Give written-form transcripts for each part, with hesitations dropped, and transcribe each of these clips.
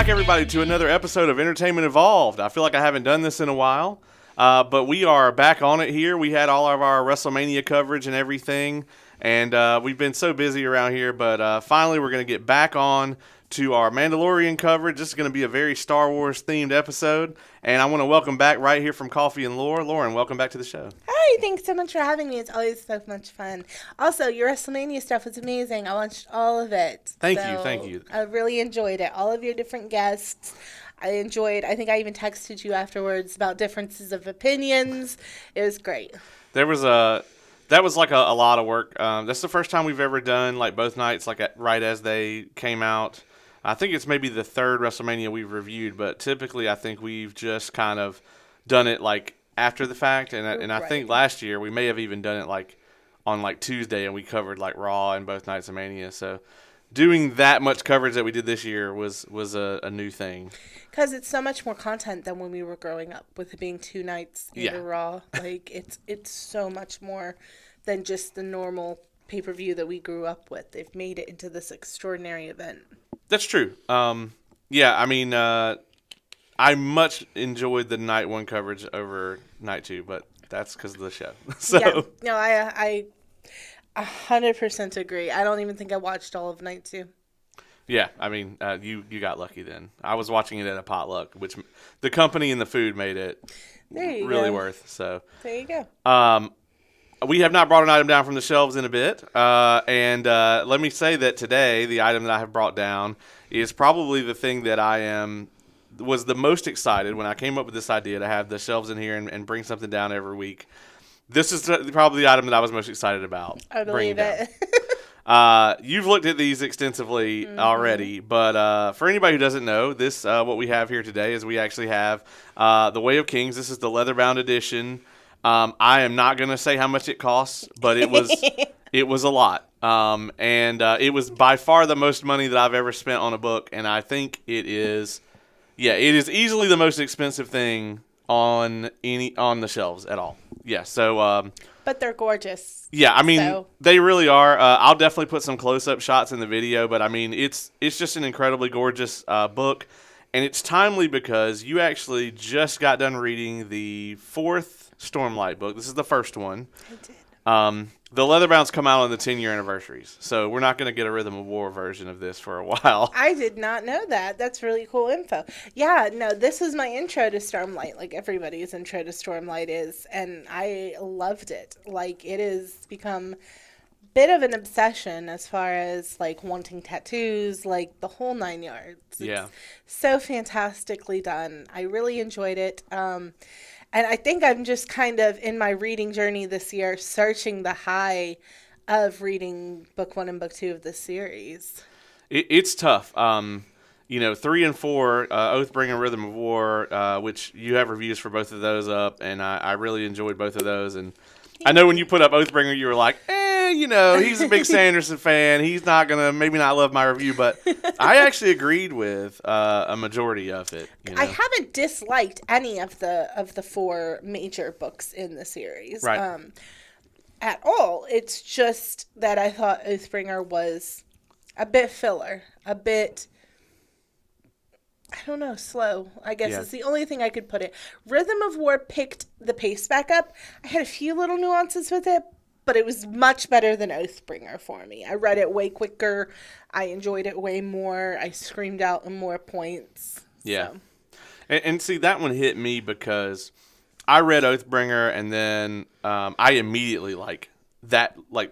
back, everybody, to another episode of Entertainment Evolved. I feel like I haven't done this in a while, but we are back on it here. We had all of our WrestleMania coverage and everything, and we've been so busy around here, but finally we're going to get back on to our Mandalorian coverage. This is going to be a very Star Wars-themed episode, and I want to welcome back right here from Coffee and Lore. Lauren, welcome back to the show. Hi, thanks so much for having me. It's always so much fun. Also, your WrestleMania stuff was amazing. I watched all of it. Thank you. I really enjoyed it. All of your different guests. I think I even texted you afterwards about differences of opinions. It was great. That was like a lot of work. That's the first time we've ever done like both nights right as they came out. I think it's maybe the third WrestleMania we've reviewed, but typically I think we've just kind of done it like after the fact, and I think last year we may have even done it like on like Tuesday, and we covered like Raw and both nights of Mania. So doing that much coverage that we did this year was a new thing. Because it's so much more content than when we were growing up, with it being 2 nights in a Raw. Like it's so much more than just the normal pay-per-view that we grew up with. They've made it into this extraordinary event. That's true. I much enjoyed the night 1 coverage over night 2, but that's because of the show. I 100% agree. I don't even think I watched all of night 2. Yeah, you got lucky then. I was watching it at a potluck, which the company and the food made it really worth. So there you go. We have not brought an item down from the shelves in a bit, and let me say that today the item that I have brought down is probably the thing that was the most excited when I came up with this idea to have the shelves in here and bring something down every week. This is probably the item that I was most excited about. I believe it. You've looked at these extensively already, but for anybody who doesn't know, this what we have here today is we actually have the Way of Kings. This is the leather-bound edition. I am not going to say how much it costs, but it was a lot. And it was by far the most money that I've ever spent on a book, and I think it is easily the most expensive thing on the shelves at all. Yeah, so but they're gorgeous. Yeah, they really are. I'll definitely put some close-up shots in the video, but it's just an incredibly gorgeous book, and it's timely because you actually just got done reading the 4th Stormlight book. This is the first one. I did. The Leatherbounds come out on the 10-year anniversaries, so we're not going to get a Rhythm of War version of this for a while. I did not know that. That's really cool info. Yeah, no, this was my intro to Stormlight, like everybody's intro to Stormlight is, and I loved it. Like, it has become a bit of an obsession as far as, like, wanting tattoos, like, the whole 9 yards. It's so fantastically done. I really enjoyed it. And I think I'm just kind of in my reading journey this year, searching the high of reading book 1 and book 2 of this series. It's tough. 3 and 4, Oathbringer, Rhythm of War, which you have reviews for both of those up, and I really enjoyed both of those. And I know when you put up Oathbringer, you were like, he's a big Sanderson fan. He's not going to maybe not love my review, but I actually agreed with a majority of it. I haven't disliked any of the 4 major books in the series at all. It's just that I thought Oathbringer was a bit filler, a bit, I don't know, slow, I guess is the only thing I could put it. Rhythm of War picked the pace back up. I had a few little nuances with it, but it was much better than Oathbringer for me. I read it way quicker. I enjoyed it way more. I screamed out in more points. Yeah. So. And see, that one hit me because I read Oathbringer, and then I immediately,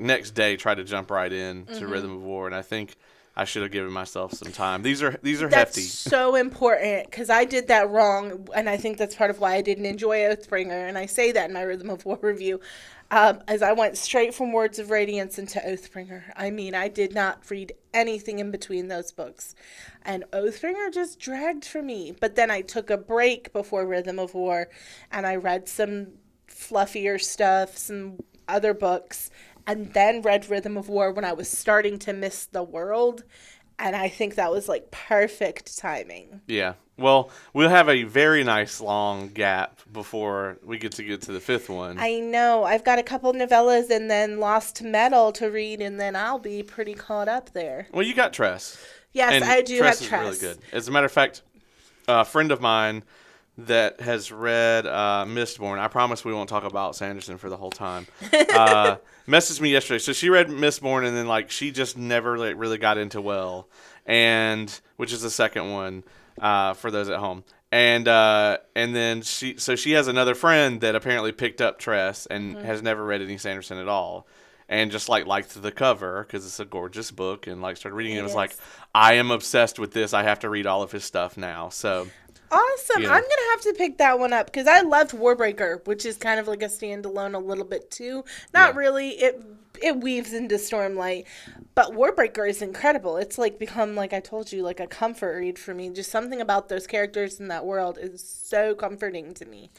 next day tried to jump right in to Rhythm of War, and I think I should have given myself some time. These are hefty. That's so important, because I did that wrong, and I think that's part of why I didn't enjoy Oathbringer, and I say that in my Rhythm of War review. As I went straight from Words of Radiance into Oathbringer. I did not read anything in between those books. And Oathbringer just dragged for me. But then I took a break before Rhythm of War, and I read some fluffier stuff, some other books, and then read Rhythm of War when I was starting to miss the world. And I think that was, perfect timing. Yeah. Well, we'll have a very nice long gap before we get to the 5th one. I know. I've got a couple novellas and then Lost Metal to read, and then I'll be pretty caught up there. Well, you got Tress. Yes, And I do Tress have is Tress. really good. As a matter of fact, a friend of mine that has read Mistborn, I promise we won't talk about Sanderson for the whole time, messaged me yesterday. So she read Mistborn, and then like she just never really got into Well, and which is the second one for those at home. And then she has another friend that apparently picked up Tress and has never read any Sanderson at all. And just liked the cover because it's a gorgeous book, and like started reading it. It was like, I am obsessed with this. I have to read all of his stuff now. So awesome! You know. I'm gonna have to pick that one up because I loved Warbreaker, which is kind of like a standalone a little bit too. Not really. It weaves into Stormlight, but Warbreaker is incredible. It's like become, like I told you, like a comfort read for me. Just something about those characters in that world is so comforting to me.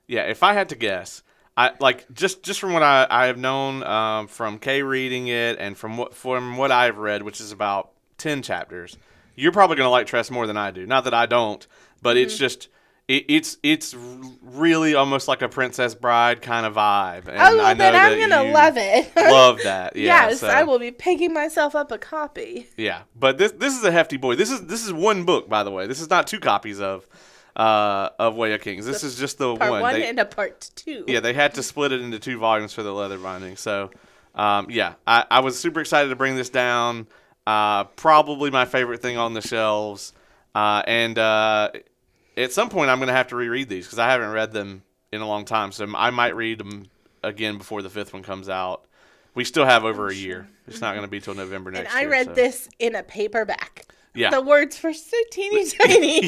Yeah, if I had to guess. I like just from what I have known from Kay reading it and from what I've read, which is about 10 chapters. You're probably going to like Tress more than I do. Not that I don't, but it's just it's really almost like a Princess Bride kind of vibe. And Oh, well, I know then I'm that going to love it. love that. Yeah, yes, so, I will be picking myself up a copy. Yeah, but this is a hefty boy. This is one book, by the way. This is not 2 copies of Way of Kings. This is just the part one. Part 1 and a part 2. Yeah, they had to split it into 2 volumes for the leather binding. So, I was super excited to bring this down. Probably my favorite thing on the shelves. And at some point, I'm going to have to reread these because I haven't read them in a long time. So I might read them again before the 5th one comes out. We still have over a year. It's not going to be till November next year. And I read this in a paperback. Yeah. The words were so teeny tiny.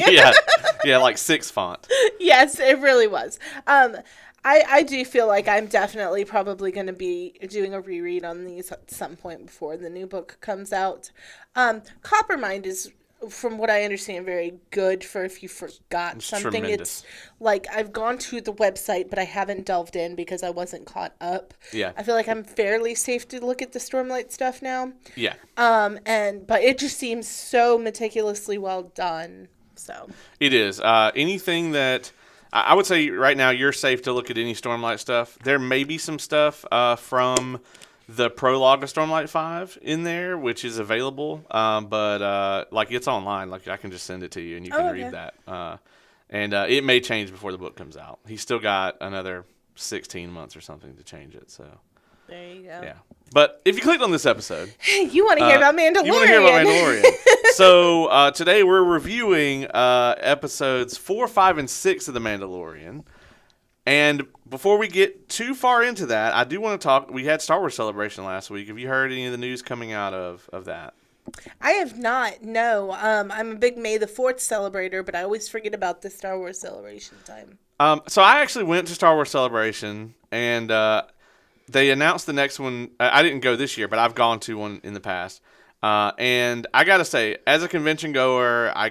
yeah, like 6 font. Yes, it really was. I do feel like I'm definitely probably going to be doing a reread on these at some point before the new book comes out. Coppermind is, from what I understand, very good for if you forgot something. Tremendous. It's like I've gone to the website, but I haven't delved in because I wasn't caught up. Yeah. I feel like I'm fairly safe to look at the Stormlight stuff now. Yeah. But it just seems so meticulously well done. So it is. Anything that I would say right now, you're safe to look at any Stormlight stuff. There may be some stuff from the prologue of Stormlight 5 in there, which is available, but like it's online. Like I can just send it to you and you can read that. And it may change before the book comes out. He's still got another 16 months or something to change it. So there you go. Yeah. But if you clicked on this episode, you want to hear about Mandalorian. You want to hear about Mandalorian. So today we're reviewing episodes 4, 5, and 6 of The Mandalorian. And before we get too far into that, I do want to talk. We had Star Wars Celebration last week. Have you heard any of the news coming out of that? I have not, no. I'm a big May the 4th celebrator, but I always forget about the Star Wars Celebration time. So I actually went to Star Wars Celebration, and they announced the next one. I didn't go this year, but I've gone to one in the past. And I got to say, as a convention goer, I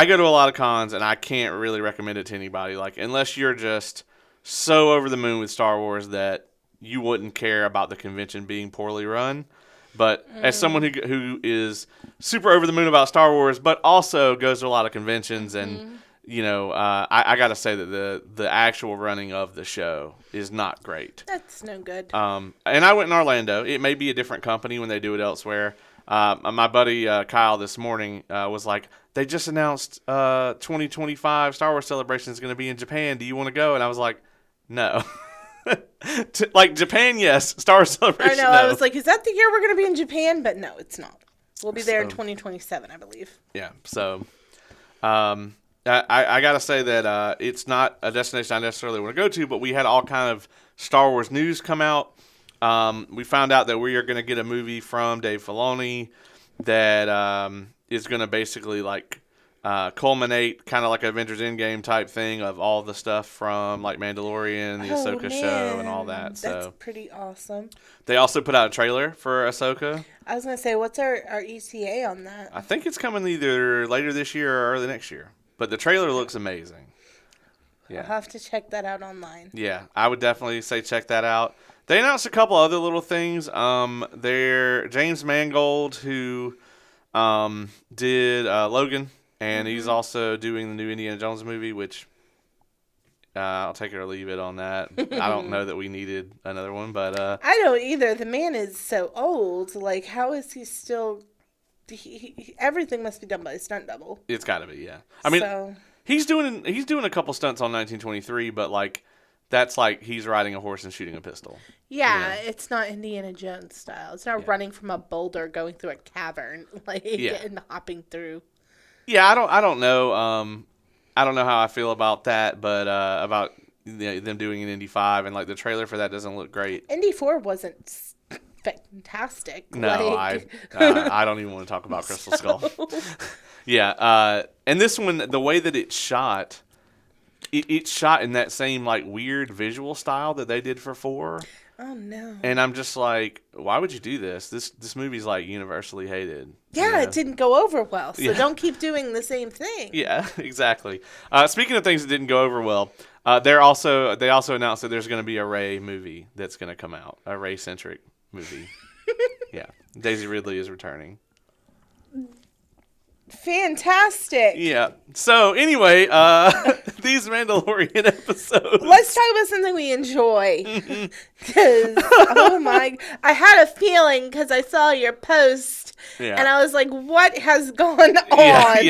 go to a lot of cons, and I can't really recommend it to anybody. Like, unless you're just so over the moon with Star Wars that you wouldn't care about the convention being poorly run. But as someone who is super over the moon about Star Wars, but also goes to a lot of conventions, and I got to say that the actual running of the show is not great. That's no good. And I went in Orlando. It may be a different company when they do it elsewhere. My buddy Kyle this morning was like, they just announced 2025 Star Wars Celebration is going to be in Japan. Do you want to go? And I was like, no. Like Japan, yes. Star Wars Celebration, I know. no. I was like, is that the year we're going to be in Japan? But no, it's not. We'll be there in 2027, I believe. Yeah. So, I got to say that it's not a destination I necessarily want to go to, but we had all kind of Star Wars news come out. We found out that we are going to get a movie from Dave Filoni that is going to basically like culminate kind of like Avengers Endgame type thing of all the stuff from like Mandalorian, the Ahsoka show, and all that. So that's pretty awesome. They also put out a trailer for Ahsoka. I was going to say, what's our ETA on that? I think it's coming either later this year or early next year. But the trailer looks amazing. Yeah. I'll have to check that out online. Yeah, I would definitely say check that out. They announced a couple other little things. They're James Mangold, who did Logan, and he's also doing the new Indiana Jones movie, which I'll take it or leave it on that. I don't know that we needed another one, but I don't either. The man is so old. Like, how is he still everything must be done by a stunt double. It's got to be, yeah. I mean, So, he's doing a couple stunts on 1923, but like that's like he's riding a horse and shooting a pistol. yeah, Yeah. it's not Indiana Jones style. It's not Yeah. running from a boulder going through a cavern, like, Yeah. and hopping through. Yeah, I don't know. I don't know how I feel about that, but about them doing an Indy 5 and like the trailer for that doesn't look great. Indy 4 wasn't fantastic. No, like... I don't even want to talk about Crystal Skull. Yeah, and this one, the way that it's shot, it's shot in that same like weird visual style that they did for 4. Oh no. And I'm just like, why would you do this? This movie's like universally hated. Yeah, you know? it didn't go over well, so Yeah. don't keep doing the same thing. Yeah, exactly. Speaking of things that didn't go over well, they also announced that there's going to be a Rey movie that's going to come out, a Rey centric movie. Yeah, Daisy Ridley is returning. Fantastic. Yeah. So anyway, these Mandalorian episodes. Let's talk about something we enjoy. Because, oh my, I had a feeling because I saw your post Yeah. and I was like, what has gone on?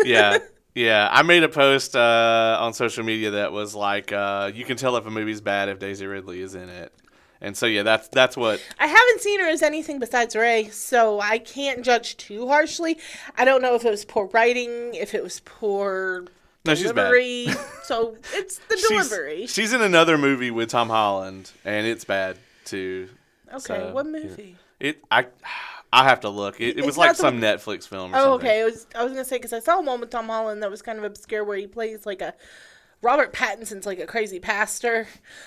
Yeah. I made a post on social media that was like, you can tell if a movie's bad if Daisy Ridley is in it. And so, yeah, that's what... I haven't seen her as anything besides Rey, so I can't judge too harshly. I don't know if it was poor writing, if it was poor No, she's bad. delivery. So it's the delivery. She's in another movie with Tom Holland, and it's bad, too. Okay, So, what movie? I have to look. It was It's like not the- some Netflix film or Oh, something. okay. I was gonna say because I saw one with Tom Holland that was kind of obscure where he plays like a Robert Pattinson's like a crazy pastor,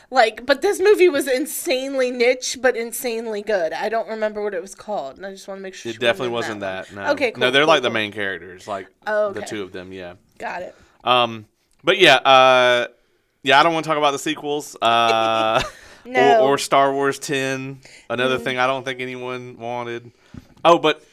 like. But this movie was insanely niche but insanely good. I don't remember what it was called, and I just want to make sure. It definitely wasn't that. No. Okay, cool. No, they're cool, like the cool. main characters, like Oh, the okay. two of them. Yeah. Got it. But yeah, yeah. I don't want to talk about the sequels. No. Or Star Wars 10. Another thing I don't think anyone wanted. Oh, but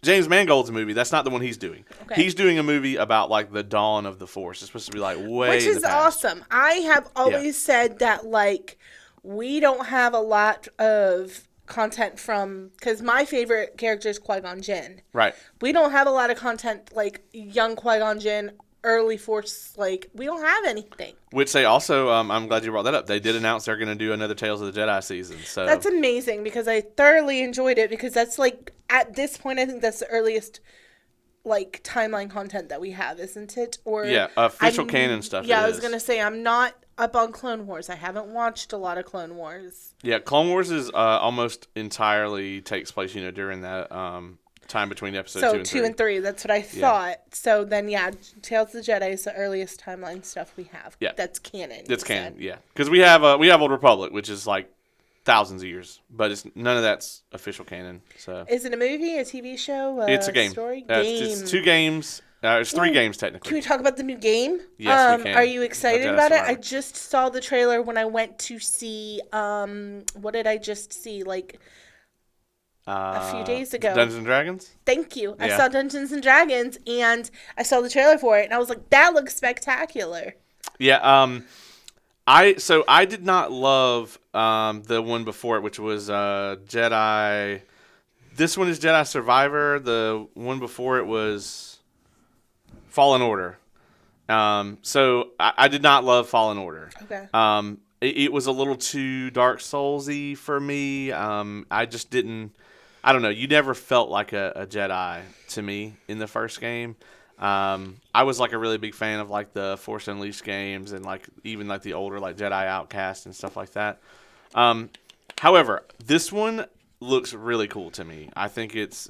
James Mangold's movie, that's not the one he's doing. Okay. He's doing a movie about like the dawn of the Force. It's supposed to be like way Which in is the past. awesome. I have always said that, like, we don't have a lot of content from, because my favorite character is Qui-Gon Jinn. Right. We don't have a lot of content like young Qui-Gon Jinn, early Force, like, we don't have anything. Which they also, I'm glad you brought that up. They did announce they're going to do another Tales of the Jedi season. So That's amazing because I thoroughly enjoyed it because that's like, at this point, I think that's the earliest, like, timeline content that we have, isn't it? Or yeah, official I'm- canon stuff. Yeah, it I was is. going to say, I'm not up on Clone Wars. I haven't watched a lot of Clone Wars. Yeah, Clone Wars is almost entirely takes place, during that time between episodes So 2 and 3. 2 and 3, that's what I thought. So then, yeah, Tales of the Jedi is the earliest timeline stuff we have. Yeah. That's canon. It's you canon, said. yeah. Because we have Old Republic, which is like thousands of years, but it's none of that's official canon. So Is it a movie, a TV show, it's a game. story? It's 2 games. It's 3 games Can technically. we talk about the new game? Yes, we can. Are you excited Jedi about it? Survivor. I just saw the trailer when I went to see, what did I just see? Like, a few days ago. Dungeons and Dragons. Thank you. I Yeah. saw Dungeons and Dragons, and I saw the trailer for it, and I was like, that looks spectacular. Yeah. I did not love the one before it, which was Jedi. This one is Jedi Survivor. The one before it was Fallen Order. So I did not love Fallen Order. Okay. It was a little too Dark Souls-y for me. I just didn't. I don't know. You never felt like a Jedi to me in the first game. I was like a really big fan of like the Force Unleashed games and like even like the older like Jedi Outcast and stuff like that. However, this one looks really cool to me. I think it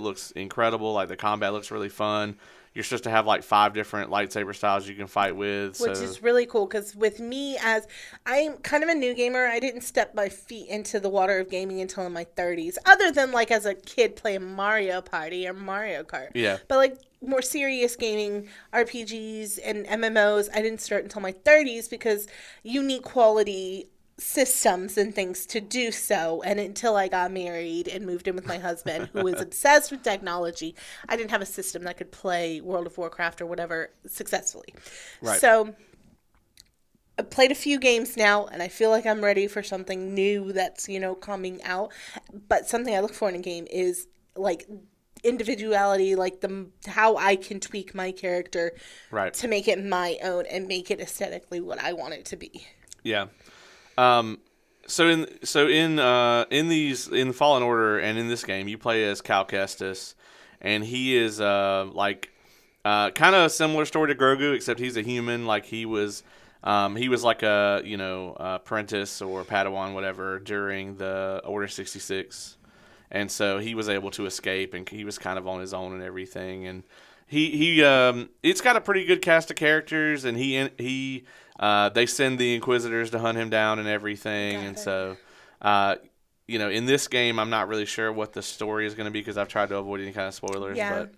looks incredible. Like the combat looks really fun. You're supposed to have like 5 different lightsaber styles you can fight with. Which is really cool because with me, as I'm kind of a new gamer, I didn't step my feet into the water of gaming until in my 30s. Other than like as a kid playing Mario Party or Mario Kart. Yeah. But like more serious gaming, RPGs and MMOs, I didn't start until my 30s because you need quality systems and things to do so, and until I got married and moved in with my husband who was obsessed with technology, I didn't have a system that could play World of Warcraft or whatever successfully. Right. So I've played a few games now and I feel like I'm ready for something new that's coming out, but something I look for in a game is like individuality, like how I can tweak my character Right. to make it my own and make it aesthetically what I want it to be. Yeah. So in Fallen Order and in this game, you play as Cal Kestis, and he is kind of a similar story to Grogu, except he's a human. Like he was like a apprentice or Padawan, whatever, during the Order 66, and so he was able to escape, and he was kind of on his own and everything. And it's got a pretty good cast of characters, and they send the Inquisitors to hunt him down and everything. And so, in this game, I'm not really sure what the story is going to be because I've tried to avoid any kind of spoilers. Yeah. But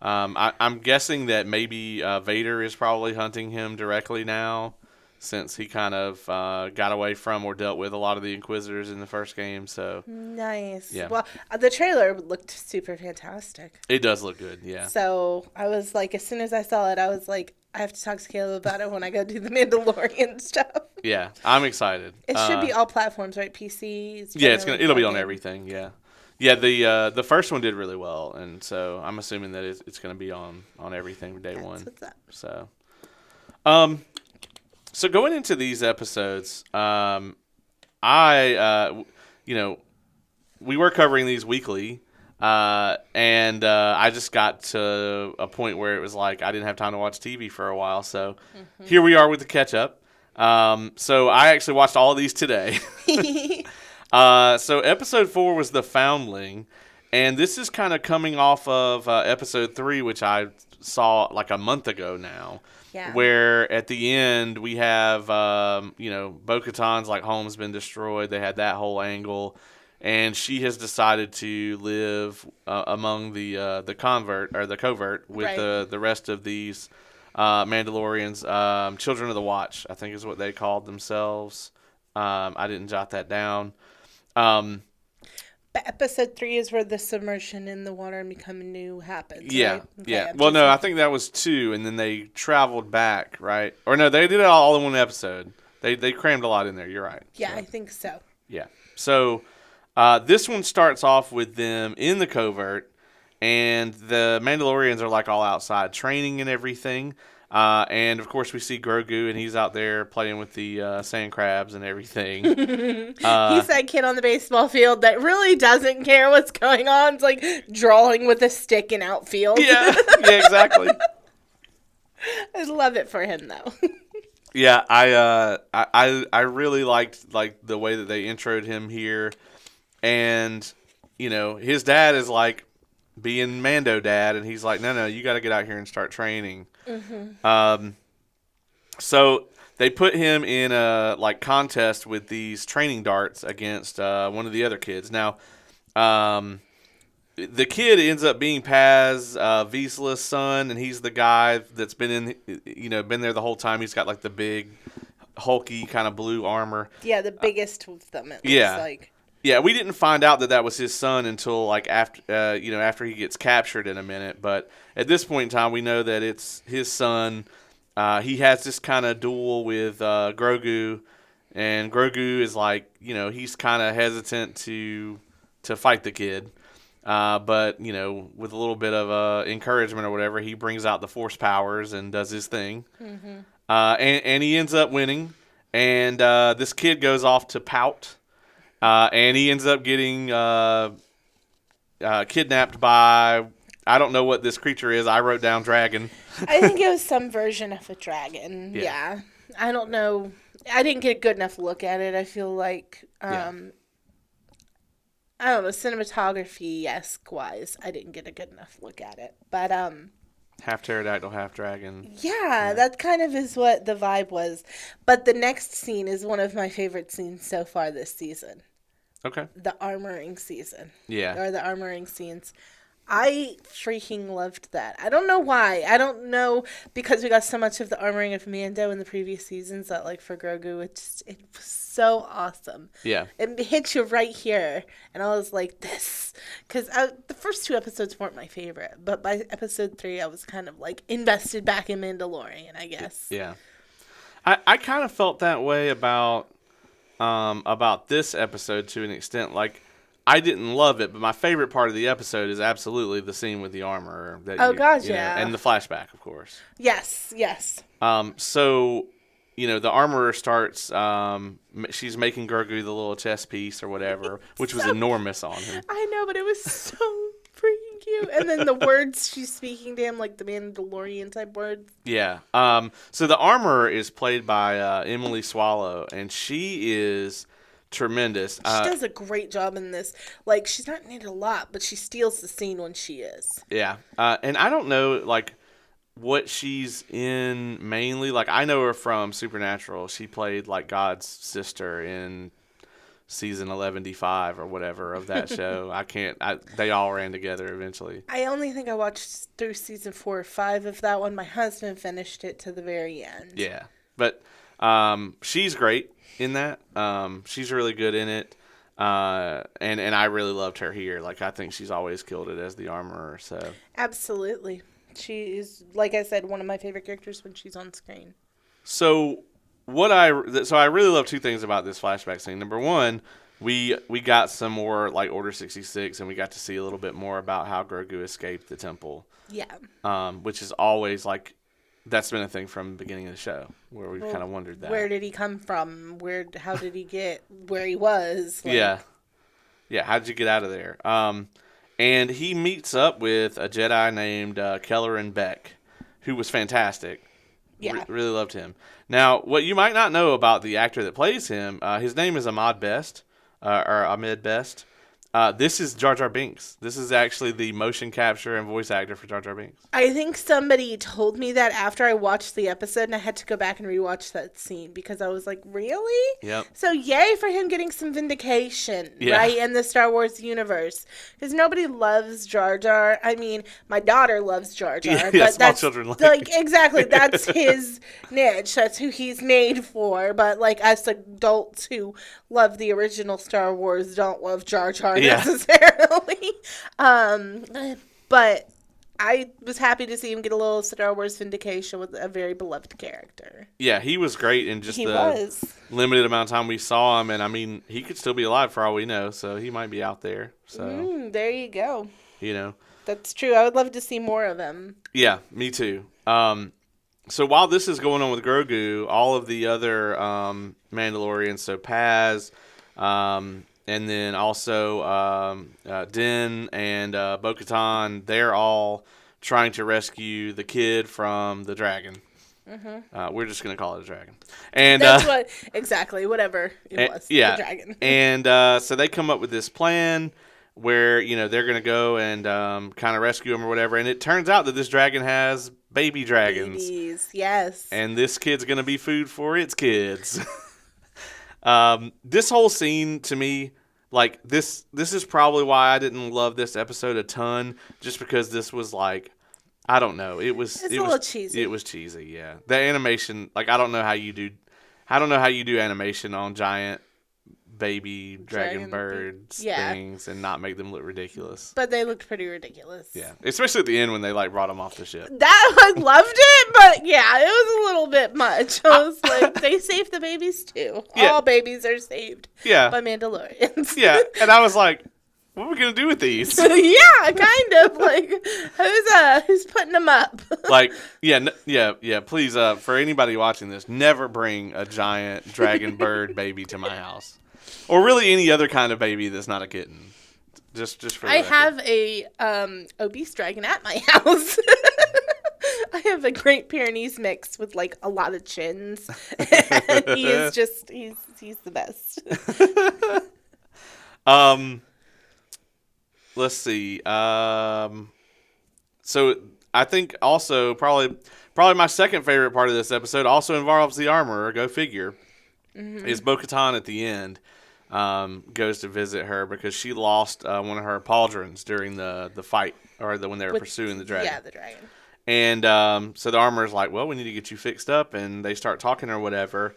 I'm guessing that maybe Vader is probably hunting him directly now, since he kind of got away from or dealt with a lot of the Inquisitors in the first game. So nice. Yeah. Well, the trailer looked super fantastic. it does look good. Yeah. So I was like, as soon as I saw it, I was like, I have to talk to Caleb about it when I go do the Mandalorian stuff. Yeah, I'm excited. It should be all platforms, right? PCs. Yeah, it'll be on everything. Yeah. Yeah, the first one did really well, and so I'm assuming that it's going to be on everything day one. What's up? So going into these episodes, we were covering these weekly, and I just got to a point where it was like I didn't have time to watch TV for a while, so here we are with the catch up. So I actually watched all of these today. So episode 4 was The Foundling, and this is kind of coming off of episode 3, which I saw like a month ago now. Yeah. Where at the end we have, Bo-Katan's like home's been destroyed. They had that whole angle, and she has decided to live among the covert with Right. the rest of these Mandalorians. Children of the Watch, I think, is what they called themselves. I didn't jot that down. But episode 3 is where the submersion in the water and becoming new happens. Yeah, right? Okay, yeah. I'm Well, just- no, I think that was 2, and then they traveled back, right? Or no, they did it all in one episode. They crammed a lot in there. You're right. Yeah, So, I think so. yeah. So this one starts off with them in the covert, and the Mandalorians are like all outside training and everything. And of course we see Grogu, and he's out there playing with the sand crabs and everything. He's that kid on the baseball field that really doesn't care what's going on. It's like drawing with a stick in outfield. Yeah, exactly. I love it for him, though. Yeah, I really liked the way that they introed him here, and his dad is like being Mando dad, and he's like, no, you got to get out here and start training. Mm-hmm. So they put him in a contest with these training darts against one of the other kids. Now, the kid ends up being Paz Vizsla's son, and he's the guy that's been been there the whole time. He's got like the big, hulky kind of blue armor. Yeah, the biggest of them. It Yeah. looks like. Yeah, we didn't find out that was his son until after he gets captured in a minute. But at this point in time, we know that it's his son. He has this kind of duel with Grogu, and Grogu is he's kind of hesitant to fight the kid. But with a little bit of encouragement or whatever, he brings out the Force powers and does his thing. Mm-hmm. And he ends up winning. And this kid goes off to Pout. And he ends up getting kidnapped by, I don't know what this creature is. I wrote down dragon. I think it was some version of a dragon. Yeah. Yeah. I don't know. I didn't get a good enough look at it. I feel like, I don't know, cinematography-esque wise, I didn't get a good enough look at it. But, Half pterodactyl, half dragon. yeah, that kind of is what the vibe was. But the next scene is one of my favorite scenes so far this season. Okay. The armoring season. Yeah. Or the armoring scenes. I freaking loved that. I don't know why. I don't know, because we got so much of the armoring of Mando in the previous seasons that, for Grogu, it was so awesome. Yeah. It hits you right here. And I was like, this. Because the first 2 episodes weren't my favorite. But by episode 3, I was kind of, invested back in Mandalorian, I guess. Yeah. I kind of felt that way about this episode to an extent. I didn't love it, but my favorite part of the episode is absolutely the scene with the armor. And the flashback, of course. Yes. So, the armorer starts. She's making Grogu the little chess piece or whatever, which was enormous on him. I know, but it was so freaking cute. And then the words she's speaking to him, like the Mandalorian type words. Yeah. So the armorer is played by Emily Swallow, and she is tremendous. She does a great job in this. Like, she's not in it a lot, but she steals the scene when she is. Yeah. And I don't know, like, what she's in mainly. Like, I know her from Supernatural. She played, like, God's sister in season 11D5 or whatever of that show. They all ran together eventually. I only think I watched through season 4 or 5 of that one. My husband finished it to the very end. Yeah. But she's great in that. She's really good in it. And I really loved her here. Like, I think she's always killed it as the armorer. So absolutely. She is, like I said, one of my favorite characters when she's on screen. So I really love two things about this flashback scene. Number one, we got some more like Order 66, and we got to see a little bit more about how Grogu escaped the temple. Yeah. Which is always like, that's been a thing from the beginning of the show where we've kind of wondered that. Where did he come from? How did he get where he was? Like, yeah. How did you get out of there? And he meets up with a Jedi named Kelleran Beck, who was fantastic. Yeah. Really loved him. Now, what you might not know about the actor that plays him, his name is Ahmed Best. This is Jar Jar Binks. This is actually the motion capture and voice actor for Jar Jar Binks. I think somebody told me that after I watched the episode, and I had to go back and rewatch that scene because I was like, really? Yep. So yay for him getting some vindication, right, in the Star Wars universe. Because nobody loves Jar Jar. I mean, my daughter loves Jar Jar. Yeah, but small that's, children like exactly, that's his niche. That's who he's made for. But like us adults who love the original Star Wars don't love Jar Jar necessarily. But I was happy to see him get a little Star Wars vindication with a very beloved character. Yeah, he was great in just limited amount of time we saw him, and I mean, he could still be alive for all we know, so he might be out there. So there you go. That's true. I would love to see more of him. Yeah, me too. So while this is going on with Grogu, all of the other Mandalorians, so Paz, and then also Din and Bo-Katan, they're all trying to rescue the kid from the dragon. Mm-hmm. We're just going to call it a dragon. And that's whatever it was, the dragon. And so they come up with this plan where, they're going to go and kind of rescue him or whatever. And it turns out that this dragon has baby dragons. Babies, yes. And this kid's going to be food for its kids. This whole scene to me, like this is probably why I didn't love this episode a ton, just because this was like, I don't know, it was a little cheesy. It was cheesy, yeah. The animation, like I don't know how you do animation on giant baby dragon birds things and not make them look ridiculous. But they looked pretty ridiculous. Yeah, especially at the end when they like brought them off the ship. I loved it, but yeah, it was a little bit much. I was like, they saved the babies too. Yeah. All babies are saved. Yeah. By Mandalorians. Yeah, and I was like, what are we gonna do with these? Yeah, kind of like who's putting them up? Like, yeah. Please, for anybody watching this, never bring a giant dragon bird baby to my house. Or really any other kind of baby that's not a kitten. Just for the record. have a obese dragon at my house. I have a Great Pyrenees mix with like a lot of chins. And he's the best. Let's see. So I think also probably my second favorite part of this episode also involves the armorer. Go figure. Mm-hmm. Is Bo-Katan at the end. Goes to visit her because she lost one of her pauldrons during the fight, or when they were pursuing the dragon. Yeah, the dragon. And so the armorer's like, well, we need to get you fixed up, and they start talking or whatever.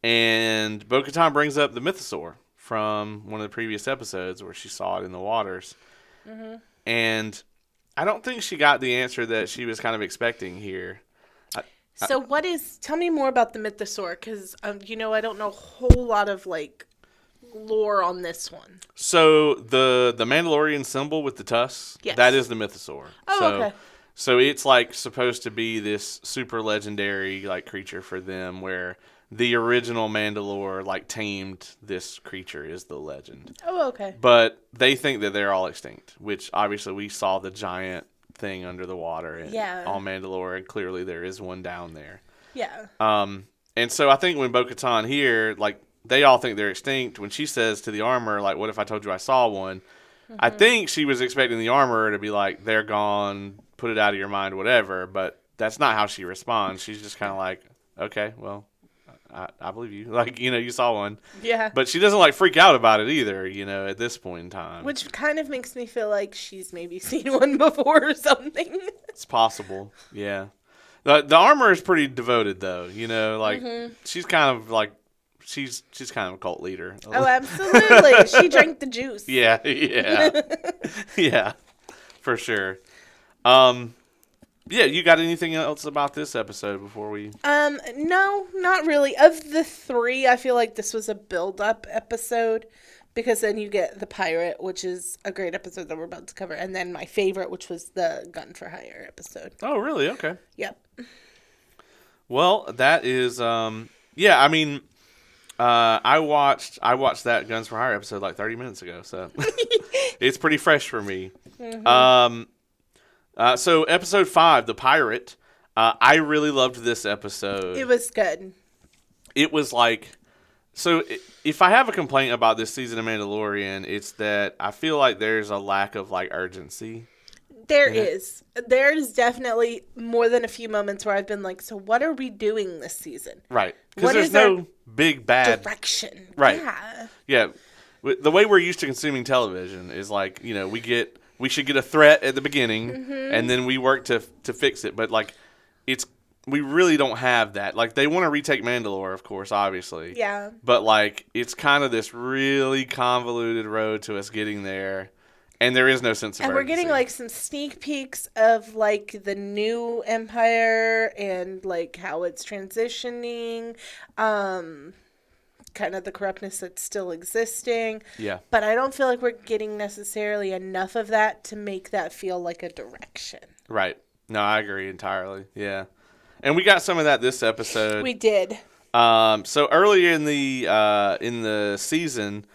And Bo-Katan brings up the mythosaur from one of the previous episodes where she saw it in the waters. Mm-hmm. And I don't think she got the answer that she was kind of expecting here. So tell me more about the mythosaur, because, I don't know a whole lot of, like, lore on this one? So the Mandalorian symbol with the tusks, Yes. that is the mythosaur. Oh, okay. So it's like supposed to be this super legendary like creature for them, where the original Mandalore like tamed this creature is the legend. Oh, okay. But they think that they're all extinct, which obviously we saw the giant thing under the water on Mandalore, and clearly there is one down there. Yeah. And so I think when Bo-Katan here, like, they all think they're extinct. When she says to the armorer, like, what if I told you I saw one? Mm-hmm. I think she was expecting the armorer to be like, they're gone, put it out of your mind, whatever. But that's not how she responds. She's just kind of like, okay, well, I believe you. Like, you saw one. Yeah. But she doesn't, like, freak out about it either, at this point in time. Which kind of makes me feel like she's maybe seen one before or something. It's possible, yeah. The armorer is pretty devoted, though. She's kind of like, she's kind of a cult leader. Oh, absolutely. She drank the juice. Yeah. Yeah, for sure. Yeah, you got anything else about this episode before we... No, not really. Of the three, I feel like this was a build-up episode, because then you get the pirate, which is a great episode that we're about to cover, and then my favorite, which was the gun for hire episode. Oh, really? Okay. Yep. Well, that is, yeah, I mean, I watched that Guns for Hire episode like 30 minutes ago, so it's pretty fresh for me. Mm-hmm. So episode 5, The Pirate, I really loved this episode. It was good. It was like, so if I have a complaint about this season of Mandalorian, it's that I feel like there's a lack of like urgency. There is. There's definitely more than a few moments where I've been like, so what are we doing this season? Right. Because there's no big bad direction. Right. Yeah. Yeah. The way we're used to consuming television is like, we should get a threat at the beginning, and then we work to fix it. But like, we really don't have that. Like, they want to retake Mandalore, of course, obviously. Yeah. But like, it's kind of this really convoluted road to us getting there. And there is no sense of urgency. And we're getting, like, some sneak peeks of, like, the new Empire and, like, how it's transitioning. Kind of the corruptness that's still existing. Yeah. But I don't feel like we're getting necessarily enough of that to make that feel like a direction. Right. No, I agree entirely. Yeah. And we got some of that this episode. We did. So earlier in the season,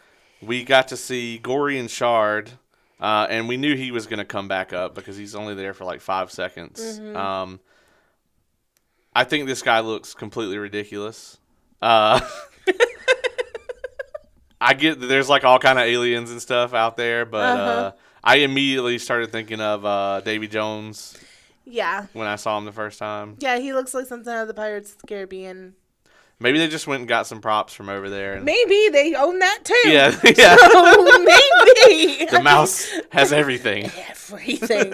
we got to see Gorian Shard. And we knew he was going to come back up because he's only there for like 5 seconds. Mm-hmm. I think this guy looks completely ridiculous. I get that there's like all kind of aliens and stuff out there, but I immediately started thinking of Davy Jones. Yeah. When I saw him the first time. Yeah, he looks like something out of the Pirates of the Caribbean. Maybe they just went and got some props from over there. And maybe they own that too. Yeah. So maybe. The mouse has everything. Everything.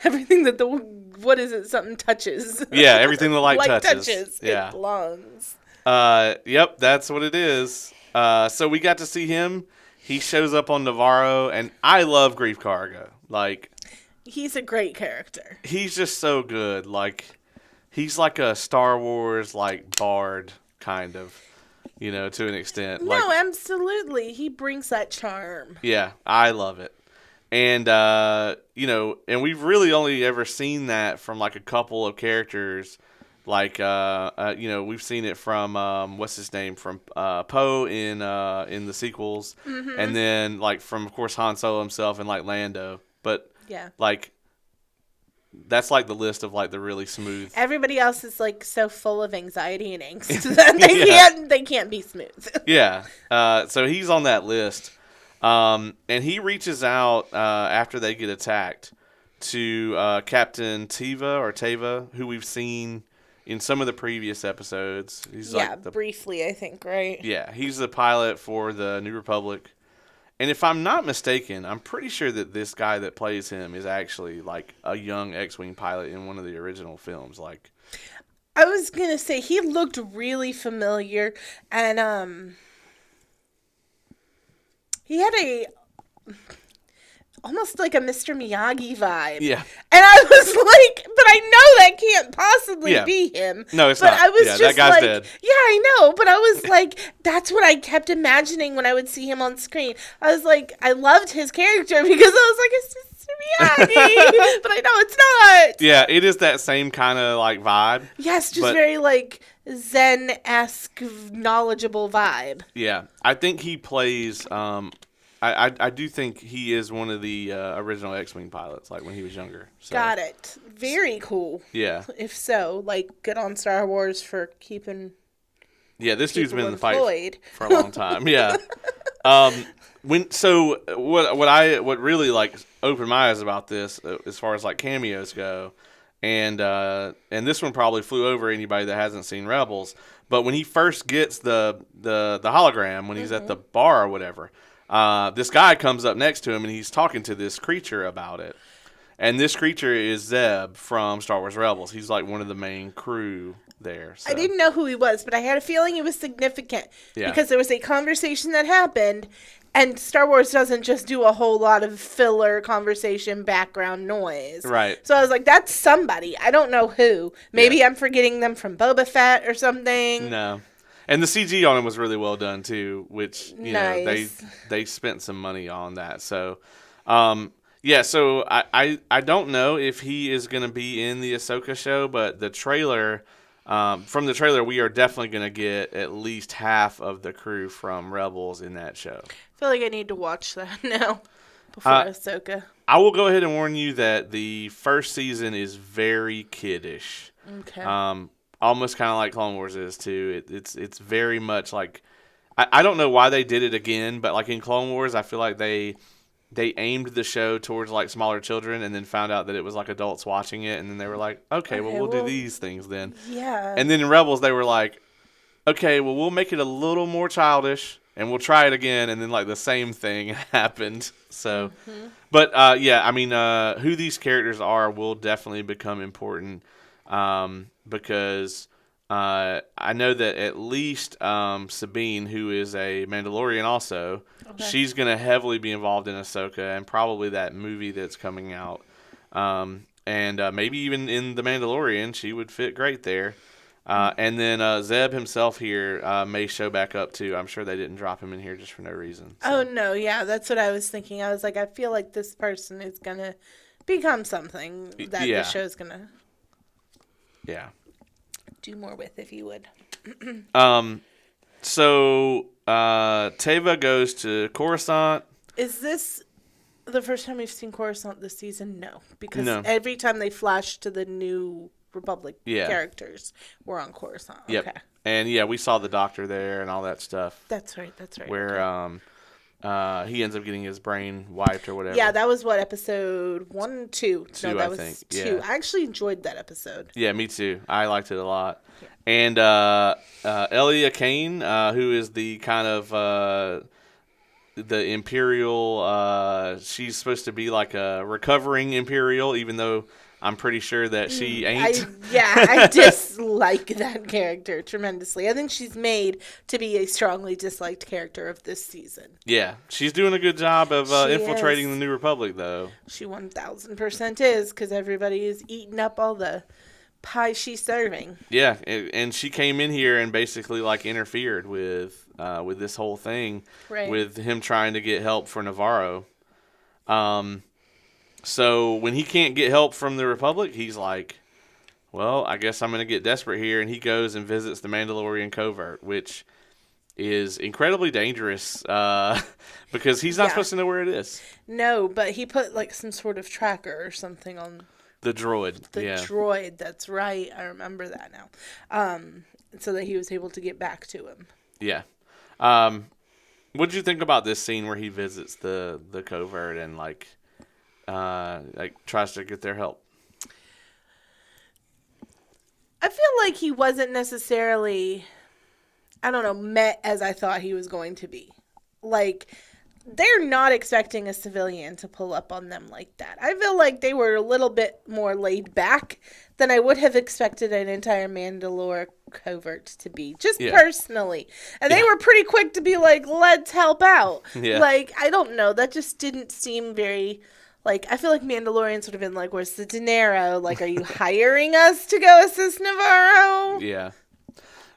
Everything that something touches. Yeah, everything the light touches. Yeah. It belongs. Yep, that's what it is. So we got to see him. He shows up on Navarro, and I love Grief Karga. Like, he's a great character. He's just so good. Like, he's like a Star Wars, like, bard, kind of, to an extent. No, like, absolutely. He brings that charm. Yeah, I love it. And, and we've really only ever seen that from, like, a couple of characters. Like, we've seen it from, what's his name, from Poe in the sequels. Mm-hmm. And then, like, from, of course, Han Solo himself and, like, Lando. But, like, that's like the list of like the really smooth. Everybody else is like so full of anxiety and angst that they can't be smooth. Yeah. So he's on that list. And he reaches out after they get attacked to Captain Teva, who we've seen in some of the previous episodes. He's briefly, I think, right? Yeah, he's the pilot for the New Republic. And if I'm not mistaken, I'm pretty sure that this guy that plays him is actually like a young X-Wing pilot in one of the original films. Like, I was gonna say he looked really familiar, and he had almost like a Mr. Miyagi vibe. Yeah. And I was like, but I know that can't possibly Yeah. be him. No, it's but not. I was Yeah, just that guy's like, dead. yeah, I know. But I was like, that's what I kept imagining when I would see him on screen. I was like, I loved his character because I was like, it's just Miyagi. But I know it's not. Yeah, it is that same kind of like vibe. Yes, just but- very like Zen-esque, knowledgeable vibe. Yeah, I think he plays. I do think he is one of the original X-wing pilots, like when he was younger. So, Got it. Very cool. Yeah, If so, like, good on Star Wars for keeping yeah. This dude's been people in the fight employed. for a long time. Yeah. What really like opened my eyes about this, as far as like cameos go, and this one probably flew over anybody that hasn't seen Rebels. But when he first gets the hologram, when he's at the bar or whatever, this guy comes up next to him and he's talking to this creature about it. And this creature is Zeb from Star Wars Rebels. He's like one of the main crew there. So. I didn't know who he was, but I had a feeling he was significant because there was a conversation that happened, and Star Wars doesn't just do a whole lot of filler conversation background noise. Right. So I was like, that's somebody. I don't know who. Maybe I'm forgetting them from Boba Fett or something. No. And the CG on him was really well done too, which you know they spent some money on that. So, yeah. So I don't know if he is going to be in the Ahsoka show, but the trailer, from the trailer, we are definitely going to get at least half of the crew from Rebels in that show. I feel like I need to watch that now before Ahsoka. I will go ahead and warn you that the first season is very kiddish. Okay. Almost kind of like Clone Wars is too. It's very much like I don't know why they did it again, but like in Clone Wars, I feel like they aimed the show towards like smaller children, and then found out that it was like adults watching it, and then they were like, okay, well we'll do these things then. Yeah. And then in Rebels, they were like, okay, well we'll make it a little more childish, and we'll try it again, and then like the same thing happened. So, but yeah, I mean, who these characters are will definitely become important. Because I know that at least Sabine, who is a Mandalorian also, she's going to heavily be involved in Ahsoka and probably that movie that's coming out. And maybe even in The Mandalorian, she would fit great there. And then Zeb himself here may show back up too. I'm sure they didn't drop him in here just for no reason. So. Oh, no, yeah, that's what I was thinking. I was like, I feel like this person is going to become something that the show's going to do more with, if you would. So Teva goes to Coruscant. Is this the first time we've seen Coruscant this season? No, because every time they flash to the New Republic characters, we're on Coruscant. Yep. Okay. And yeah, we saw the doctor there and all that stuff. That's right. Where he ends up getting his brain wiped or whatever. Yeah, that was what, episode 1, 2? No, that I was think. 2. Yeah. I actually enjoyed that episode. Yeah, me too. I liked it a lot. Yeah. And Elia Kane, who is the kind of the Imperial, she's supposed to be like a recovering Imperial, even though I'm pretty sure that she ain't. I dislike that character tremendously. I think she's made to be a strongly disliked character of this season. Yeah, she's doing a good job of infiltrating the New Republic, though. She 1,000% is, because everybody is eating up all the pie she's serving. Yeah, and she came in here and basically like interfered with this whole thing, with him trying to get help for Navarro. So when he can't get help from the Republic, he's like, well, I guess I'm going to get desperate here. And he goes and visits the Mandalorian covert, which is incredibly dangerous because he's not supposed to know where it is. No, but he put like some sort of tracker or something on the droid. The droid, that's right. I remember that now. So that he was able to get back to him. Yeah. What did you think about this scene where he visits the covert and like tries to get their help? I feel like he wasn't necessarily, I don't know, met as I thought he was going to be. Like, they're not expecting a civilian to pull up on them like that. I feel like they were a little bit more laid back than I would have expected an entire Mandalore covert to be, just personally. And they were pretty quick to be like, let's help out. Yeah. Like, I don't know, that just didn't seem very Like, I feel like Mandalorians would have been like, where's the dinero? Like, are you hiring us to go assist Navarro? Yeah.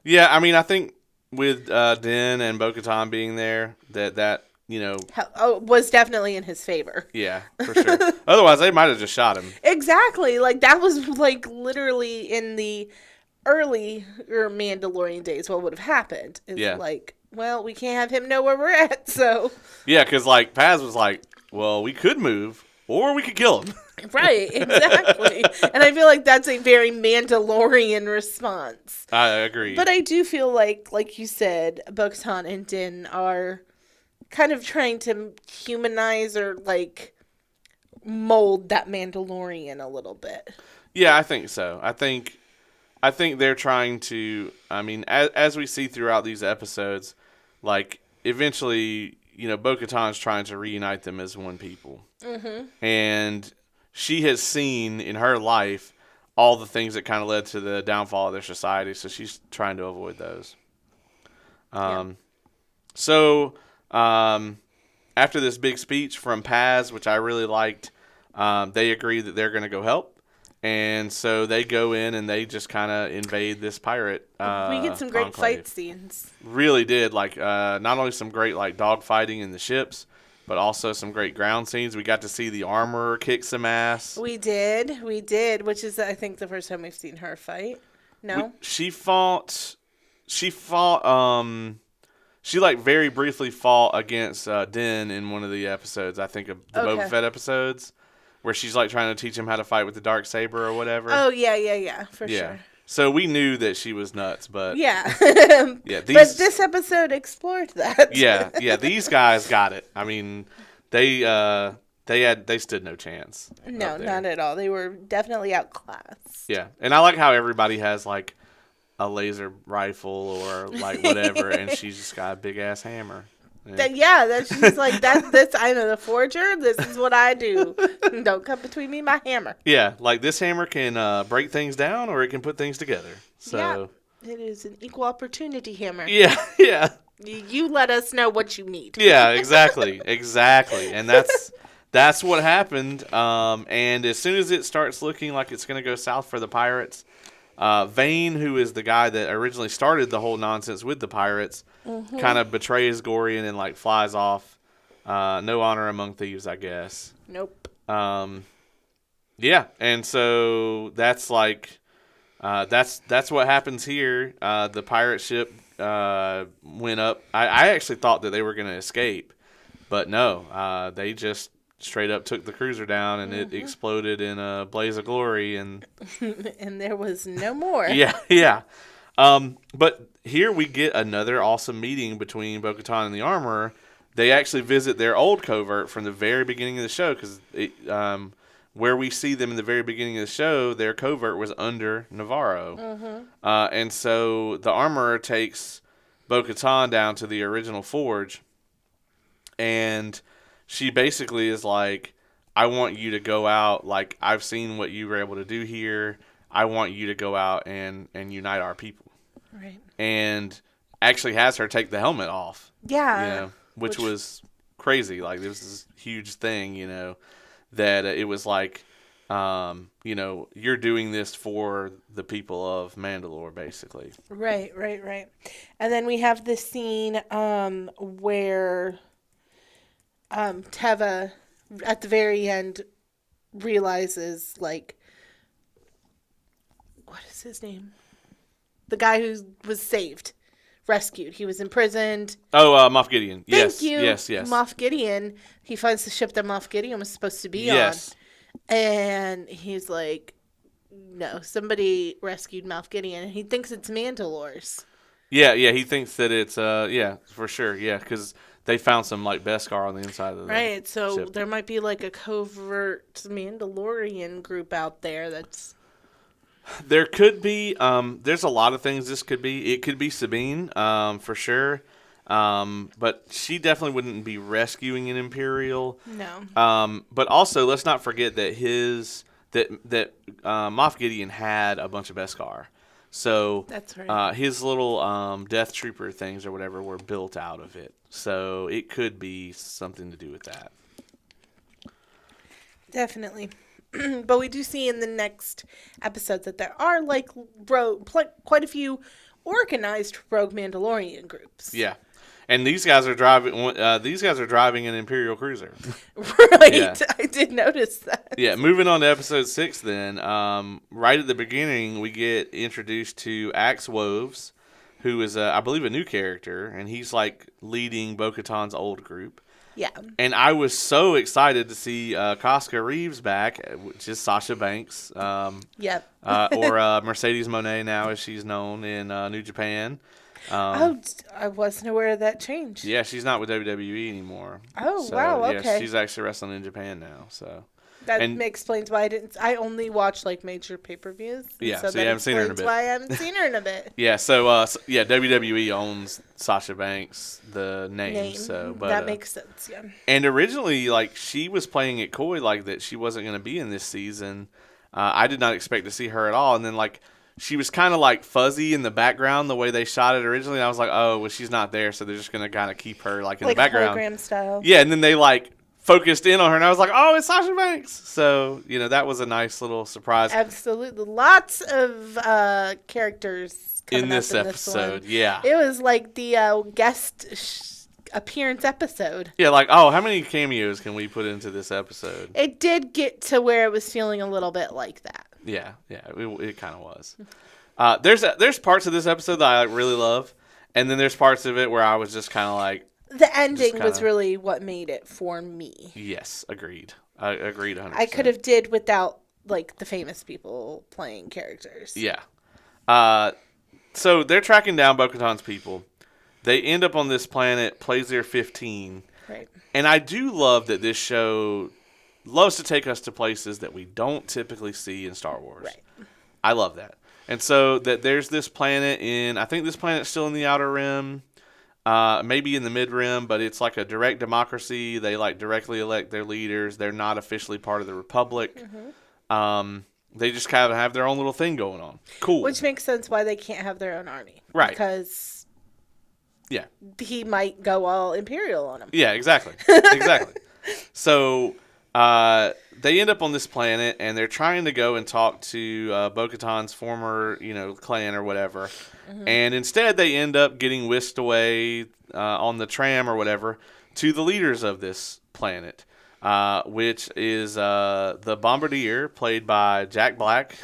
Yeah, I mean, I think with Din and Bo-Katan being there, that Was definitely in his favor. yeah, for sure. Otherwise, they might have just shot him. Exactly. Like, that was, like, literally in the early Mandalorian days what would have happened. Is Yeah. like, well, we can't have him know where we're at, so. Yeah, because, like, Paz was like, well, we could move, or we could kill him. Right, exactly. And I feel like that's a very Mandalorian response. I agree. But I do feel like you said, Bo-Katan and Din are kind of trying to humanize or, like, mold that Mandalorian a little bit. Yeah, I think so. I think they're trying to. I mean, as we see throughout these episodes, like eventually, Bo-Katan's trying to reunite them as one people, and she has seen in her life all the things that kind of led to the downfall of their society. So she's trying to avoid those. So after this big speech from Paz, which I really liked, they agree that they're going to go help. And so they go in and they just kind of invade this pirate. We get some great enclave. fight scenes. Really did. Like, not only some great, like, dogfighting in the ships, but also some great ground scenes. We got to see the armorer kick some ass. We did, which is, I think, the first time we've seen her fight. No? She like very briefly fought against Din in one of the episodes, I think of the Boba Fett episodes, where she's like trying to teach him how to fight with the Darksaber or whatever. Oh, yeah, for sure. So we knew that she was nuts, but yeah. Yeah, but this episode explored that. yeah, these guys got it. I mean, they stood no chance. No, not at all. They were definitely outclassed. Yeah, and I like how everybody has like a laser rifle or like whatever, and she's just got a big ass hammer. That's she's like that's I'm a forger. This is what I do. Don't come between me and my hammer. Yeah, like this hammer can break things down or it can put things together. So it is an equal opportunity hammer. Yeah. You let us know what you need. Yeah, exactly, and that's what happened. And as soon as it starts looking like it's going to go south for the pirates, Vane, who is the guy that originally started the whole nonsense with the pirates, kind of betrays Gorian and like flies off. No honor among thieves, I guess. Nope. Yeah, and so that's like that's what happens here. The pirate ship went up. I actually thought that they were going to escape, but no, they just straight up took the cruiser down and it exploded in a blaze of glory and and there was no more. Yeah. But here we get another awesome meeting between Bo-Katan and the armorer. They actually visit their old covert from the very beginning of the show because where we see them in the very beginning of the show, their covert was under Navarro. And so the armorer takes Bo-Katan down to the original forge, and she basically is like, I want you to go out. Like, I've seen what you were able to do here. I want you to go out and unite our people. Right. And actually has her take the helmet off. Yeah. Which was crazy. Like, there was this huge thing, that it was like, you're doing this for the people of Mandalore, basically. Right. And then we have this scene where Teva, at the very end, realizes, like, what is his name? The guy who was saved, rescued. He was imprisoned. Oh, Moff Gideon. Thank you. Yes. Moff Gideon. He finds the ship that Moff Gideon was supposed to be on. And he's like, no, somebody rescued Moff Gideon. And he thinks it's Mandalore's. Yeah, he thinks that it's, for sure, because they found some, like, Beskar on the inside of the Right, so ship. there might be, like, a covert Mandalorian group out there that's... There could be. There's a lot of things this could be. It could be Sabine, for sure. But she definitely wouldn't be rescuing an Imperial. No. But also, let's not forget that Moff Gideon had a bunch of Beskar. So that's right. His little Death Trooper things or whatever were built out of it. So it could be something to do with that. Definitely. But we do see in the next episode that there are like quite a few organized rogue Mandalorian groups. Yeah. And these guys are driving. These guys are driving an Imperial cruiser. Right, Yeah. I did notice that. Yeah, moving on to episode 6 then. Right at the beginning, we get introduced to Axe Woves, who is, I believe, a new character, and he's like leading Bo-Katan's old group. Yeah. And I was so excited to see Casca Reeves back, which is Sasha Banks. Yep. Or Mercedes Monet now, as she's known in New Japan. I wasn't aware of that change. Yeah, she's not with WWE anymore. Oh, wow, okay. Yeah, she's actually wrestling in Japan now, so... That explains why I only watch like major pay-per-views. Yeah, so you haven't seen her in a bit. Why I haven't seen her in a bit. Yeah, so WWE owns Sasha Banks, the name. So, but that makes sense. Yeah. And originally, like she was playing it coy, like that she wasn't going to be in this season. I did not expect to see her at all, and then like she was kind of like fuzzy in the background the way they shot it originally. And I was like, oh, well, she's not there, so they're just going to kind of keep her like in the background, hologram style. Yeah, and then they like focused in on her, and I was like, oh, it's Sasha Banks. So, that was a nice little surprise. Absolutely. Lots of characters coming in this episode. Yeah. It was like the guest appearance episode. Yeah, like, oh, how many cameos can we put into this episode? It did get to where it was feeling a little bit like that. Yeah, it kind of was. There's parts of this episode that I really love, and then there's parts of it where I was just kind of like, the ending was really what made it for me. Yes, agreed. I agreed 100%. I could have did without like the famous people playing characters. Yeah. So they're tracking down Bo-Katan's people. They end up on this planet, Plaisir 15. Right. And I do love that this show loves to take us to places that we don't typically see in Star Wars. Right. I love that. And so that there's this planet I think this planet's still in the Outer Rim. Maybe in the mid-rim, but it's like a direct democracy. They like directly elect their leaders. They're not officially part of the Republic. Mm-hmm. They just kind of have their own little thing going on. Cool. Which makes sense why they can't have their own army. Right. Because yeah, he might go all Imperial on them. Yeah, exactly. Exactly. So they end up on this planet, and they're trying to go and talk to Bo-Katan's former, clan or whatever. Mm-hmm. And instead, they end up getting whisked away on the tram or whatever to the leaders of this planet, which is the Bombardier, played by Jack Black,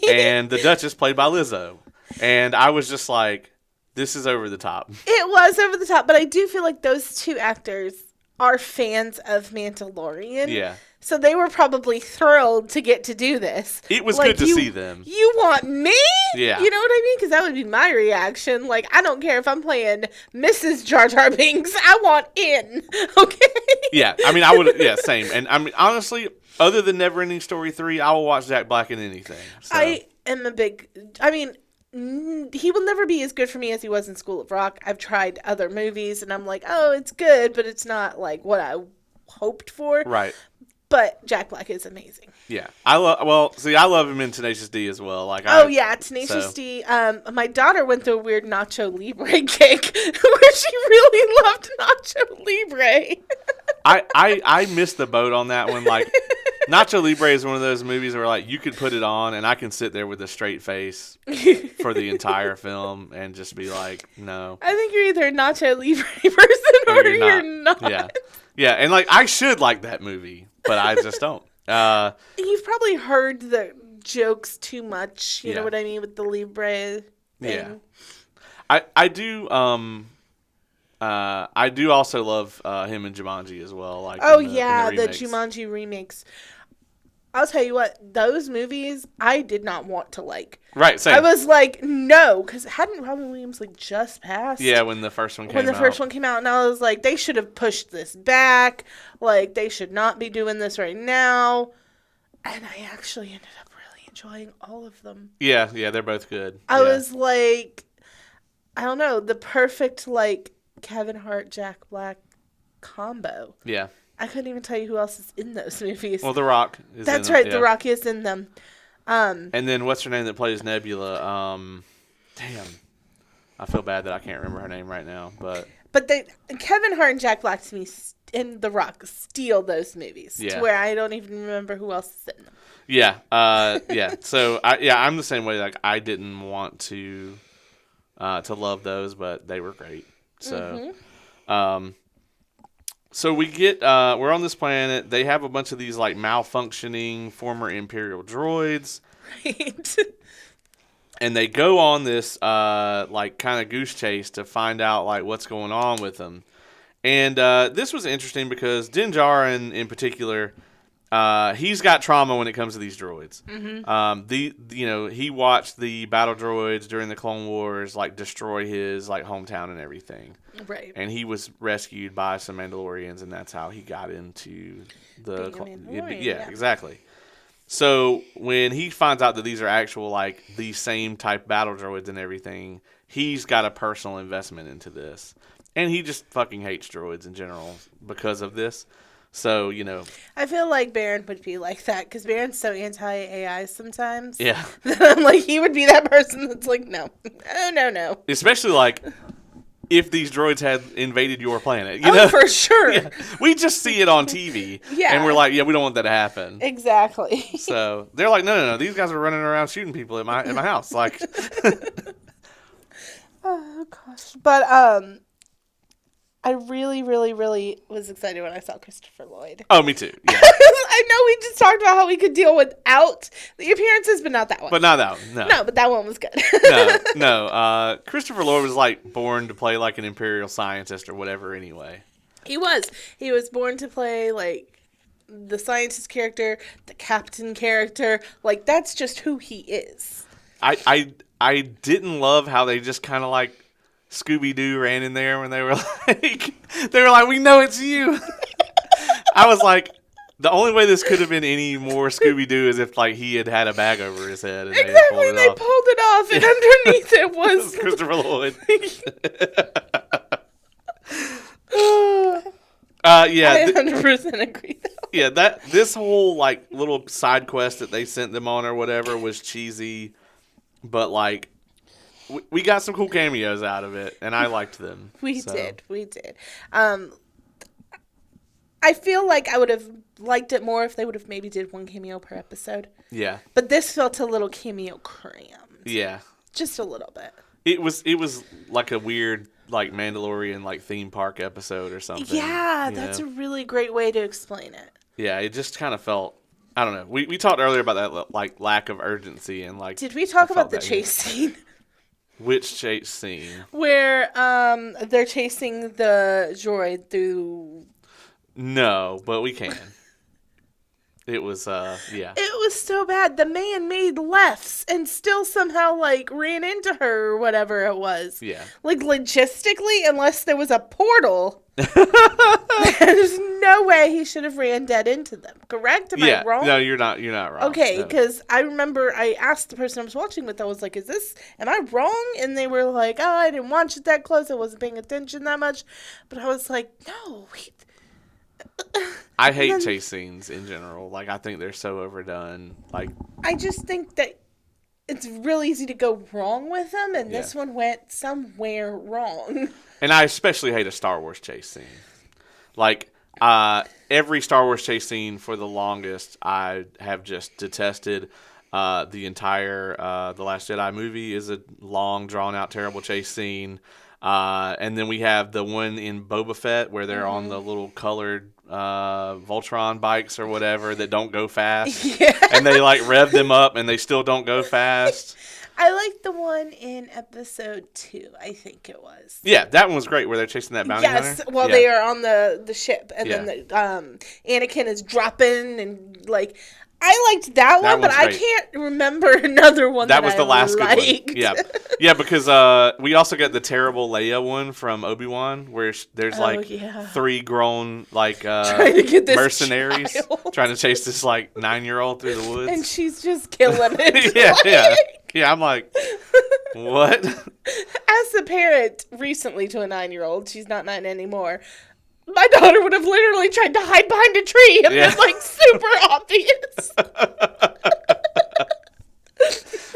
and the Duchess, played by Lizzo. And I was just like, this is over the top. It was over the top, but I do feel like those two actors are fans of Mandalorian. Yeah. So they were probably thrilled to get to do this. It was good to see them. You want me? Yeah. You know what I mean? Because that would be my reaction. Like, I don't care if I'm playing Mrs. Jar Jar Binks. I want in. Okay? Yeah. I mean, I would. Yeah, same. And I mean, honestly, other than Neverending Story 3, I will watch Jack Black in anything. So. I am he will never be as good for me as he was in School of Rock. I've tried other movies, and I'm like, oh, it's good, but it's not like what I hoped for. Right. But Jack Black is amazing. Yeah, I love him in Tenacious D as well. Like, Tenacious D. My daughter went through a weird Nacho Libre kick where she really loved Nacho Libre. I missed the boat on that one. Like, Nacho Libre is one of those movies where like you could put it on and I can sit there with a straight face for the entire film and just be like, no. I think you're either a Nacho Libre person or you're not. Yeah, and like I should like that movie. But I just don't. You've probably heard the jokes too much. You know what I mean with the Libre thing. Yeah, I do. I do also love him in Jumanji as well. Like, the Jumanji remakes. I'll tell you what, those movies I did not want to like. Right, same. I was like, no, because hadn't Robin Williams like just passed? Yeah, when the first one came out. And I was like, they should have pushed this back. Like, they should not be doing this right now. And I actually ended up really enjoying all of them. Yeah, they're both good. I was like, I don't know, the perfect like Kevin Hart, Jack Black combo. Yeah. I couldn't even tell you who else is in those movies. Well, The Rock is That's in right, them. The Rock is in them. And then what's her name that plays Nebula? Damn. I feel bad that I can't remember her name right now, but But Kevin Hart and Jack Black to me and The Rock steal those movies to where I don't even remember who else is in them. Yeah, yeah. So I'm the same way. Like I didn't want to love those, but they were great. So, so we get we're on this planet. They have a bunch of these like malfunctioning former Imperial droids, right? And they go on this like kind of goose chase to find out like what's going on with them. And this was interesting because Din Djarin in particular. He's got trauma when it comes to these droids. He watched the battle droids during the Clone Wars like destroy his like hometown and everything. Right. And he was rescued by some Mandalorians, and that's how he got into the yeah, exactly. So when he finds out that these are actual like the same type battle droids and everything, he's got a personal investment into this, and he just fucking hates droids in general because of this. So, I feel like Baron would be like that because Baron's so anti-AI sometimes. Yeah. I'm like, he would be that person that's like, no. Especially like if these droids had invaded your planet. For sure. Yeah. We just see it on TV. Yeah. And we're like, we don't want that to happen. Exactly. So they're like, no. These guys are running around shooting people at my house. Like. Oh, gosh. But, I really, really, really was excited when I saw Christopher Lloyd. Oh, me too. Yeah. I know we just talked about how we could deal without the appearances, but not that one. But not that one. No. No, but that one was good. No. Christopher Lloyd was like born to play like an Imperial scientist or whatever anyway. He was. He was born to play like the scientist character, the captain character. Like that's just who he is. I didn't love how they just kind of like Scooby-Doo ran in there when they were like, we know it's you. I was like, the only way this could have been any more Scooby-Doo is if like he had a bag over his head. And exactly, they pulled it off, and underneath it was Christopher Lloyd. Yeah, I 100% agree. Though. Yeah, this whole like little side quest that they sent them on or whatever was cheesy, but like. We got some cool cameos out of it, and I liked them. We did. I feel like I would have liked it more if they would have maybe did one cameo per episode. Yeah. But this felt a little cameo crammed. Yeah. Just a little bit. It was like a weird like Mandalorian like theme park episode or something. Yeah, that's a really great way to explain it. Yeah, it just kind of felt. I don't know. We talked earlier about that like lack of urgency and like. Did we talk about the chase scene? Which chase scene? Where they're chasing the droid through. No, but we can. It was yeah. It was so bad. The man made lefts and still somehow like ran into her or whatever it was. Yeah. Like logistically, unless there was a portal, there's no way he should have ran dead into them. Correct? Am I wrong? No, you're not wrong. Okay, because I remember I asked the person I was watching with, I was like, am I wrong? And they were like, oh, I didn't watch it that close. I wasn't paying attention that much. But I was like, no, I hate chase scenes in general. Like, I think they're so overdone. Like, I just think that it's real easy to go wrong with them, and this one went somewhere wrong. And I especially hate a Star Wars chase scene. Like, every Star Wars chase scene for the longest, I have just detested. The entire The Last Jedi movie is a long, drawn-out, terrible chase scene. And then we have the one in Boba Fett where they're on the little colored Voltron bikes or whatever that don't go fast. Yeah. And they like rev them up and they still don't go fast. I like the one in episode 2, I think it was. Yeah, that one was great where they're chasing that bounty hunter. Yes, while they are on the ship and then Anakin is dropping and like... I liked that one, but I can't remember another one that was the last good one. Yeah, because we also got the terrible Leia one from Obi-Wan, where there's 3 grown like trying to get this mercenaries trying to chase this like 9-year-old through the woods, and she's just killing it. Yeah. I'm like, what? As a parent recently to a 9-year-old, she's not 9 anymore. My daughter would have literally tried to hide behind a tree if it's like super obvious.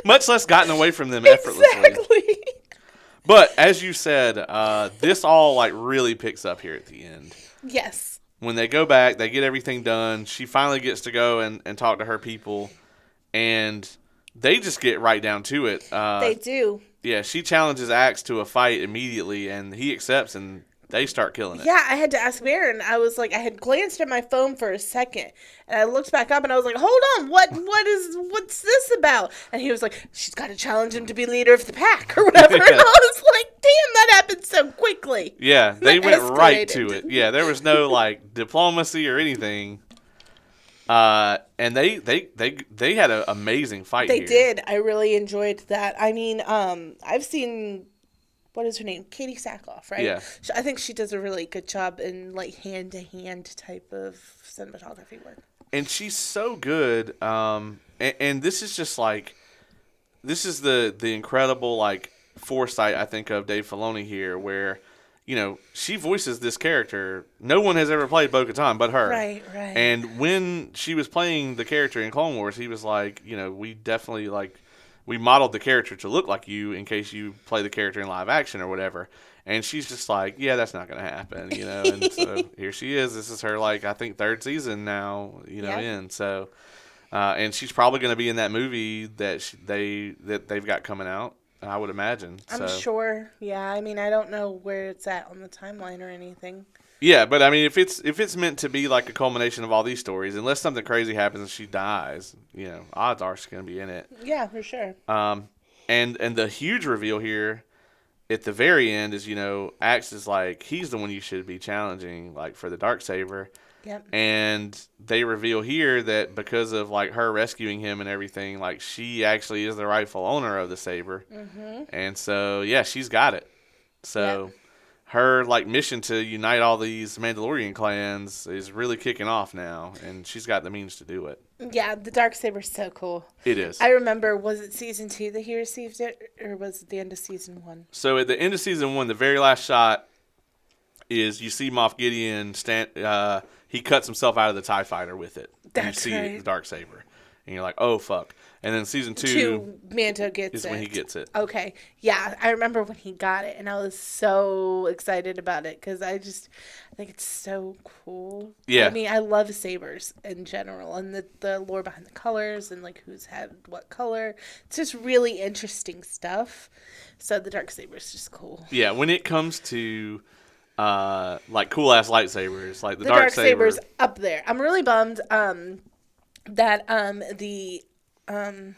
Much less gotten away from them effortlessly. Exactly. But as you said, this all like really picks up here at the end. Yes. When they go back, they get everything done. She finally gets to go and talk to her people, and they just get right down to it. They do. Yeah, she challenges Axe to a fight immediately, and he accepts, and they start killing it. Yeah, I had to ask Baron. I was like, I had glanced at my phone for a second, and I looked back up, and I was like, hold on, what's this about? And he was like, she's got to challenge him to be leader of the pack, or whatever. Yeah. And I was like, damn, that happened so quickly. Yeah, they That went right escalated. to it. Yeah, there was no like diplomacy or anything. And they had an amazing fight. They here. did. I really enjoyed that. I mean, I've seen, what is her name? Katie Sackhoff, right? Yeah. I think she does a really good job in like hand-to-hand type of cinematography work. And she's so good. And this is just like, this is the incredible like foresight I think of Dave Filoni here, where, you know, she voices this character. No one has ever played Bo-Katan but her. Right. And when she was playing the character in Clone Wars, he was like, you know, we definitely like, we modeled the character to look like you in case you play the character in live action or whatever. And she's just like, yeah, that's not going to happen, you know. And so here she is. This is her, like, I think third season now, you know, in. So, and she's probably going to be in that movie that they've got coming out, I would imagine. I'm sure. Yeah, I mean, I don't know where it's at on the timeline or anything. Yeah, but I mean, if it's meant to be like a culmination of all these stories, unless something crazy happens and she dies, you know, odds are she's going to be in it. Yeah, for sure. And the huge reveal here at the very end is, you know, Axe is like, he's the one you should be challenging, like, for the Darksaber. Yep. And they reveal here that because of, like, her rescuing him and everything, like, she actually is the rightful owner of the saber. Mm-hmm. And so, yeah, she's got it. So her, like, mission to unite all these Mandalorian clans is really kicking off now, and she's got the means to do it. Yeah, the Darksaber's so cool. It is. I remember, was it season 2 that he received it, or was it the end of season 1? So at the end of season 1, the very last shot is you see Moff Gideon he cuts himself out of the TIE fighter with it. That's you see right. the Darksaber. And you're like, oh, fuck. And then season 2 Manto gets is it. when he gets it. Okay. Yeah, I remember when he got it, and I was so excited about it, because I think it's so cool. Yeah. I mean, I love sabers in general, and the lore behind the colors, and, like, who's had what color. It's just really interesting stuff. So the Darksaber's just cool. Yeah, when it comes to, like, cool-ass lightsabers, like the Darksaber's Darksaber. up there. I'm really bummed that the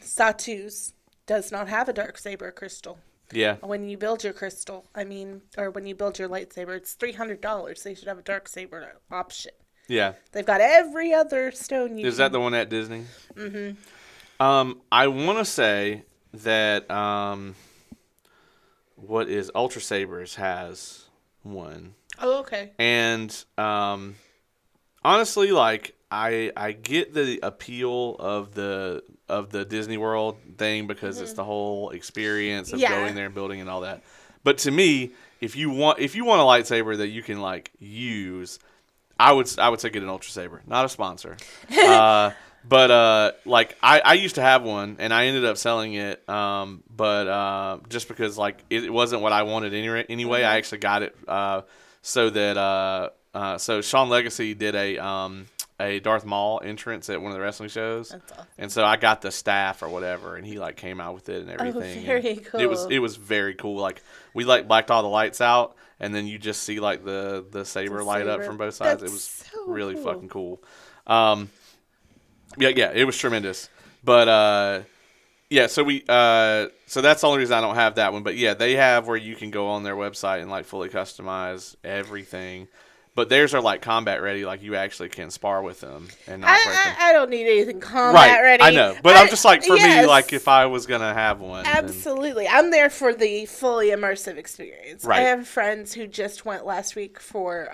Satu's does not have a Darksaber crystal. Yeah. When you build your crystal, or when you build your lightsaber, it's $300. They should have a Darksaber option. Yeah. They've got every other stone Is that the one at Disney? Mm-hmm. I want to say that, what is Ultra Sabers has one. Oh, okay. And honestly, like, I get the appeal of the Disney World thing because it's the whole experience of going there and building and all that. But to me, if you want a lightsaber that you can, like, use, I would say get an Ultra Saber, not a sponsor. But like I used to have one and I ended up selling it. But just because, like, it wasn't what I wanted anyway, I actually got it so that so Sean Legacy did a Darth Maul entrance at one of the wrestling shows. That's awesome. And so I got the staff or whatever, and he, like, came out with it and everything. Oh, very and cool. It was very cool. Like, we, like, blacked all the lights out, and then you just see, like, the saber light up from both sides. That's it was so really cool. fucking cool. Yeah, it was tremendous. But yeah, so so that's the only reason I don't have that one. But yeah, they have where you can go on their website and, like, fully customize everything. But theirs are, like, combat ready, like you actually can spar with them and not break them. I don't need anything combat ready. I know, but I'm just like, for me, yes. like, if I was gonna have one, Absolutely. I'm there for the fully immersive experience. Right. I have friends who just went last week for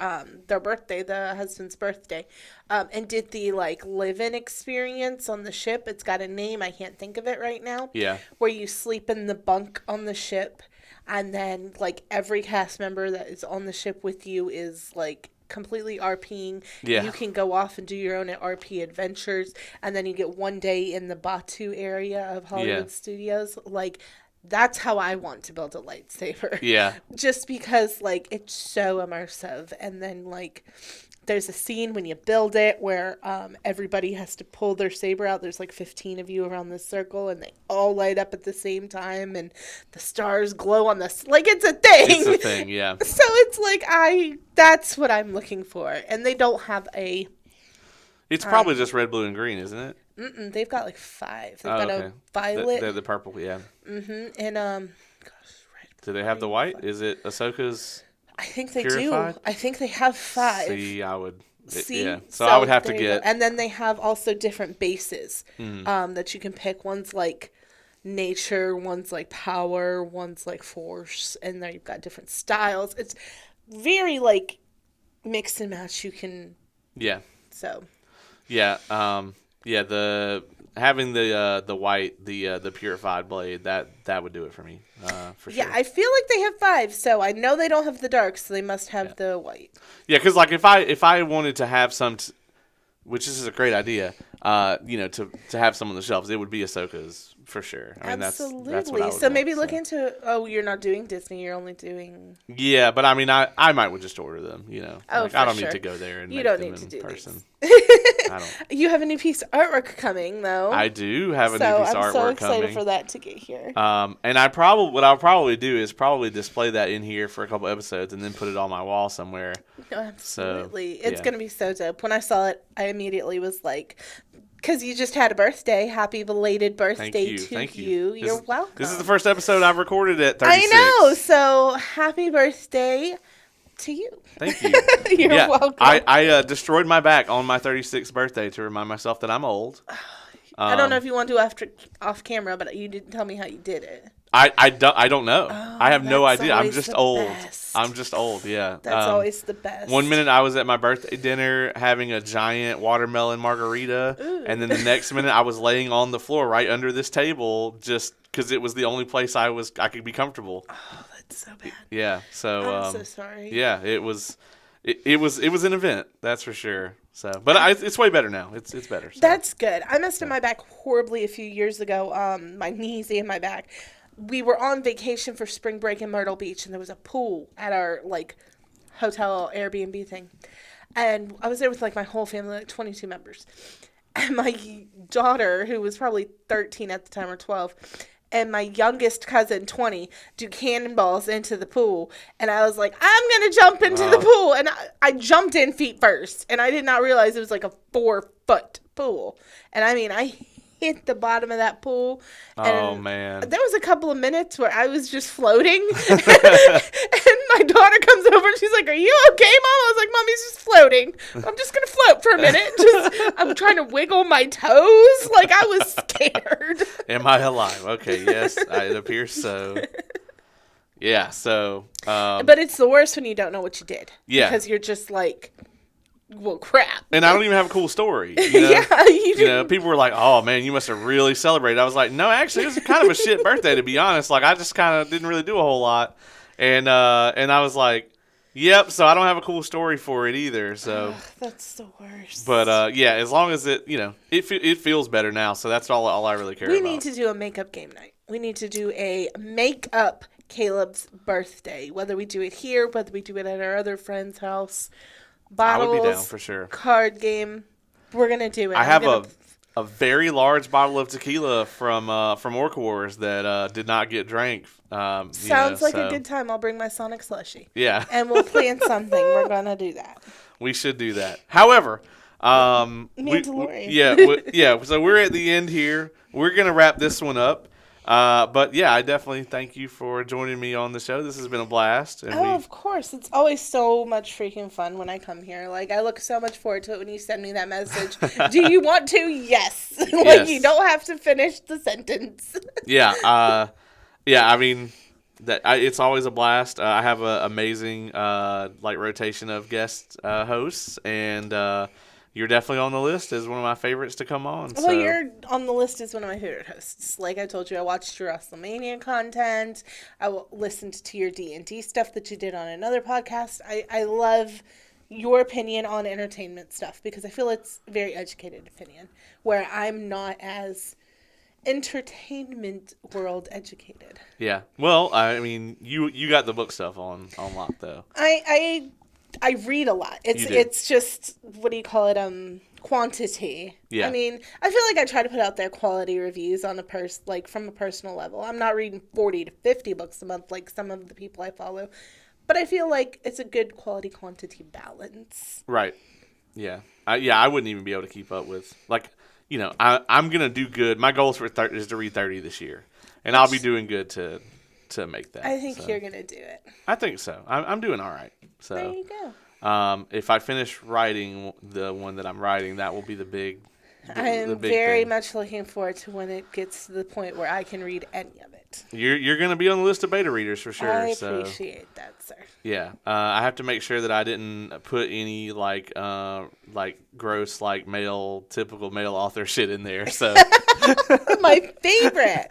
their birthday, the husband's birthday, and did the, like, live-in experience on the ship. It's got a name. I can't think of it right now. Yeah. Where you sleep in the bunk on the ship, and then, like, every cast member that is on the ship with you is, like, completely RPing. Yeah. You can go off and do your own RP adventures, and then you get one day in the Batu area of Hollywood Studios. Like, That's how I want to build a lightsaber. Yeah. Just because, like, it's so immersive. And then, like, there's a scene when you build it where everybody has to pull their saber out. There's like 15 of you around this circle, and they all light up at the same time, and the stars glow on this. Like, it's a thing. It's a thing, yeah. So it's like, that's what I'm looking for. And they don't have a... It's probably just red, blue, and green, isn't it? They've got like 5. They've got a violet. They're the purple, yeah. And, gosh, red, Do they have the white? Is it Ahsoka's... I think they Purified? do. I think they have 5. See, I would... See? Yeah. So I would have to there you get... go. And then they have also different bases that you can pick. One's like nature, one's like power, one's like force, and then you've got different styles. It's very like mix and match. You can... Yeah. So... Yeah, having the white, the purified blade, that would do it for me, for sure. Yeah, I feel like they have 5, so I know they don't have the dark, so they must have the white. Yeah, because like if I wanted to have some, which is a great idea, to have some on the shelves, it would be Ahsoka's for sure. I mean, Absolutely. That's what I would so want, maybe look into. Oh, you're not doing Disney. You're only doing. Yeah, but I mean, I might would just order them. Oh, I don't sure. need to go there and you make don't them need to in do person. I don't. You have a new piece of artwork coming, though. I do have a new piece of artwork coming. So I'm so excited for that to get here. And what I'll probably do is probably display that in here for a couple episodes and then put it on my wall somewhere. No, absolutely. So, it's going to be so dope. When I saw it, I immediately was like, because you just had a birthday. Happy belated birthday to you. You're welcome. This is the first episode I've recorded at 36. I know. So happy birthday to you. Thank you. You're welcome. I destroyed my back on my 36th birthday to remind myself that I'm old. I don't know if you want to do off camera, but you didn't tell me how you did it. I don't know. I have no idea. I'm just old. Best. I'm just old, yeah. That's always the best. One minute I was at my birthday dinner having a giant watermelon margarita, and then the next minute I was laying on the floor right under this table just because it was the only place I could be comfortable. Oh, that's so bad. Yeah, so I'm so sorry. Yeah, it was an event, that's for sure. So, but it's way better now. It's better. So. That's good. I messed up my back horribly a few years ago. My knees and my back. We were on vacation for spring break in Myrtle Beach, and there was a pool at our hotel Airbnb thing. And I was there with my whole family, 22 members. And my daughter, who was probably 13 at the time or 12, and my youngest cousin, 20, do cannonballs into the pool. And I was like, I'm going to jump into the pool. And I jumped in feet first. And I did not realize it was like a 4-foot pool. And I mean, I hit the bottom of that pool. Oh, man. There was a couple of minutes where I was just floating. And my daughter comes over and she's like, are you okay, Mom? I was like, Mommy's just floating. I'm just going to float for a minute. I'm trying to wiggle my toes. I was scared. Am I alive? Okay, yes, it appears so. Yeah, so. But it's the worst when you don't know what you did. Yeah. Because you're just like, well, crap. And I don't even have a cool story. Yeah, you do. People were like, oh, man, you must have really celebrated. I was like, no, actually, it was kind of a shit birthday, to be honest. I just kind of didn't really do a whole lot. And I was like, yep, so I don't have a cool story for it either. So that's the worst. But, yeah, as long as it feels better now. So that's all I really care about. We need to do a makeup game night. We need to do a makeup Caleb's birthday. Whether we do it here, whether we do it at our other friend's house. Bottles, I would be down for sure. Card game. We're going to do it. I have a very large bottle of tequila from Orc Wars that did not get drank. Sounds like a good time. I'll bring my Sonic Slushie. Yeah. And we'll plan something. We're going to do that. We should do that. However, Mandalorian. So we're at the end here. We're going to wrap this one up. But yeah, I definitely thank you for joining me on the show. This has been a blast. And of course. It's always so much freaking fun when I come here. I look so much forward to it when you send me that message. Do you want to? Yes. Yes. You don't have to finish the sentence. Yeah. I mean, it's always a blast. I have an amazing rotation of guest hosts, and you're definitely on the list as one of my favorites to come on. Well, you're on the list as one of my favorite hosts. Like I told you, I watched your WrestleMania content. I listened to your D&D stuff that you did on another podcast. I love your opinion on entertainment stuff because I feel it's a very educated opinion where I'm not as entertainment world educated. Yeah. Well, I mean, you got the book stuff on lock though. I read a lot. It's just, what do you call it? Quantity. Yeah. I mean, I feel like I try to put out there quality reviews on from a personal level. I'm not reading 40 to 50 books a month like some of the people I follow, but I feel like it's a good quality quantity balance. Right. Yeah. I wouldn't even be able to keep up with, like, you know, I'm gonna do good. My goal is to read 30 this year, and I'll be doing good to make that. I think you're gonna do it. I think so. I'm doing all right. So there you go. If I finish writing the one that I'm writing, that will be the big. I am very much looking forward to when it gets to the point where I can read any of it. You're going to be on the list of beta readers for sure. I appreciate that, sir. Yeah, I have to make sure that I didn't put any like gross typical male author shit in there. So my favorite.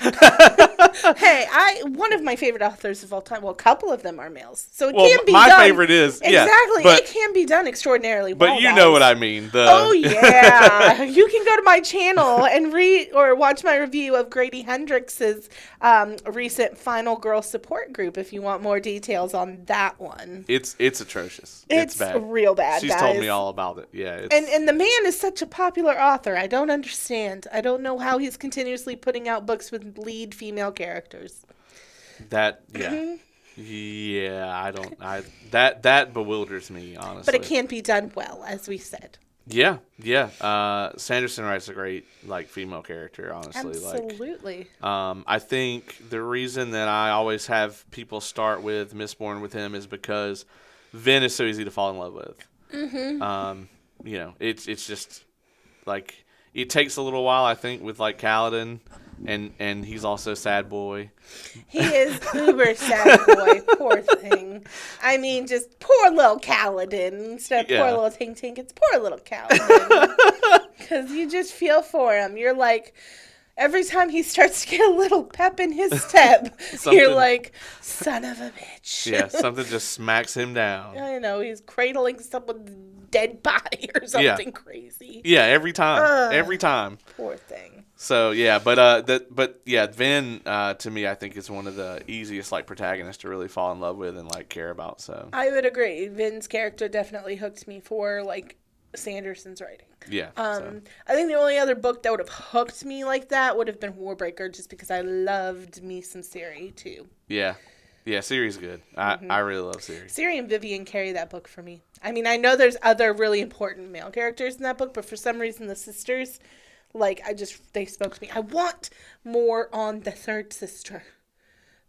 Hey, one of my favorite authors of all time. Well, a couple of them are males, so it can be done. My favorite is exactly. But, it can be done extraordinarily well. But you know what I mean. Oh yeah, you can go to my channel and read or watch my review of Grady Hendrix's recent Final Girl support group if you want more details on that one. It's atrocious. It's bad. Real bad. She's told me all about it. Yeah. And the man is such a popular author. I don't understand. I don't know how he's continuously putting out books with lead female characters. That that bewilders me, honestly. But it can be done well, as we said. Yeah. Sanderson writes a great female character, honestly. Absolutely. I think the reason that I always have people start with Mistborn with him is because Vin is so easy to fall in love with. Mm-hmm. You know, it's just it takes a little while, I think, with Kaladin, and he's also sad boy. He is uber sad boy. Poor thing. I mean, just poor little Kaladin. Instead of poor little Tink Tink, it's poor little Kaladin. Because you just feel for him. You're like, every time he starts to get a little pep in his step, you're like, son of a bitch. Yeah, something just smacks him down. I know, he's cradling someone's dead body or something crazy. Yeah, every time. Every time. Poor thing. So yeah, but Vin to me, I think is one of the easiest protagonists to really fall in love with and care about. So I would agree. Vin's character definitely hooked me for Sanderson's writing. Yeah. I think the only other book that would have hooked me like that would have been Warbreaker, just because I loved me some Ciri too. Yeah. Yeah, Ciri's good. I really love Ciri. Ciri and Vivian carry that book for me. I mean, I know there's other really important male characters in that book, but for some reason the sisters, they spoke to me. I want more on the third sister.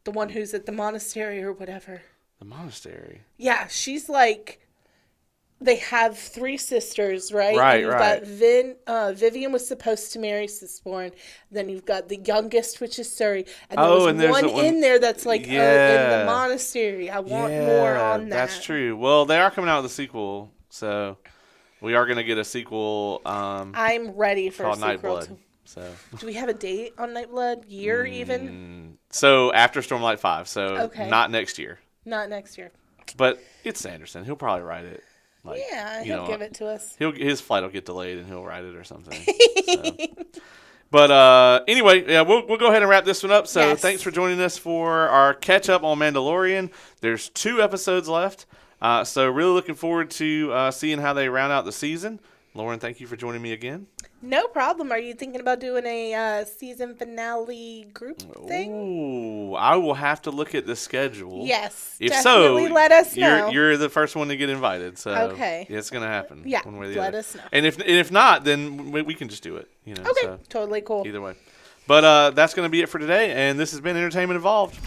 The one who's at the monastery or whatever. The monastery? Yeah, she's they have three sisters, right? Right, and you've got Vivian was supposed to marry Mistborn. Then you've got the youngest, which is Suri. And there was one in there that's in the monastery. I want more on that. That's true. Well, they are coming out with a sequel, so we are going to get a sequel. I'm ready for a sequel. Nightblood. So. Do we have a date on Nightblood? Year even? So after Stormlight 5. So not next year. Not next year. But it's Sanderson. He'll probably write it. He'll give it to us. His flight will get delayed, and he'll write it or something. So. But anyway, we'll go ahead and wrap this one up. So thanks for joining us for our catch up on Mandalorian. There's 2 episodes left, so really looking forward to seeing how they round out the season. Loren, thank you for joining me again. No problem. Are you thinking about doing a season finale group thing? Oh, I will have to look at the schedule. Yes, if definitely so, let us know. You're the first one to get invited. So okay, it's going to happen. Yeah, one way or the let other. us know. And if not, then we can just do it. Okay, totally cool. Either way. But that's going to be it for today, and this has been Entertainment Evolved.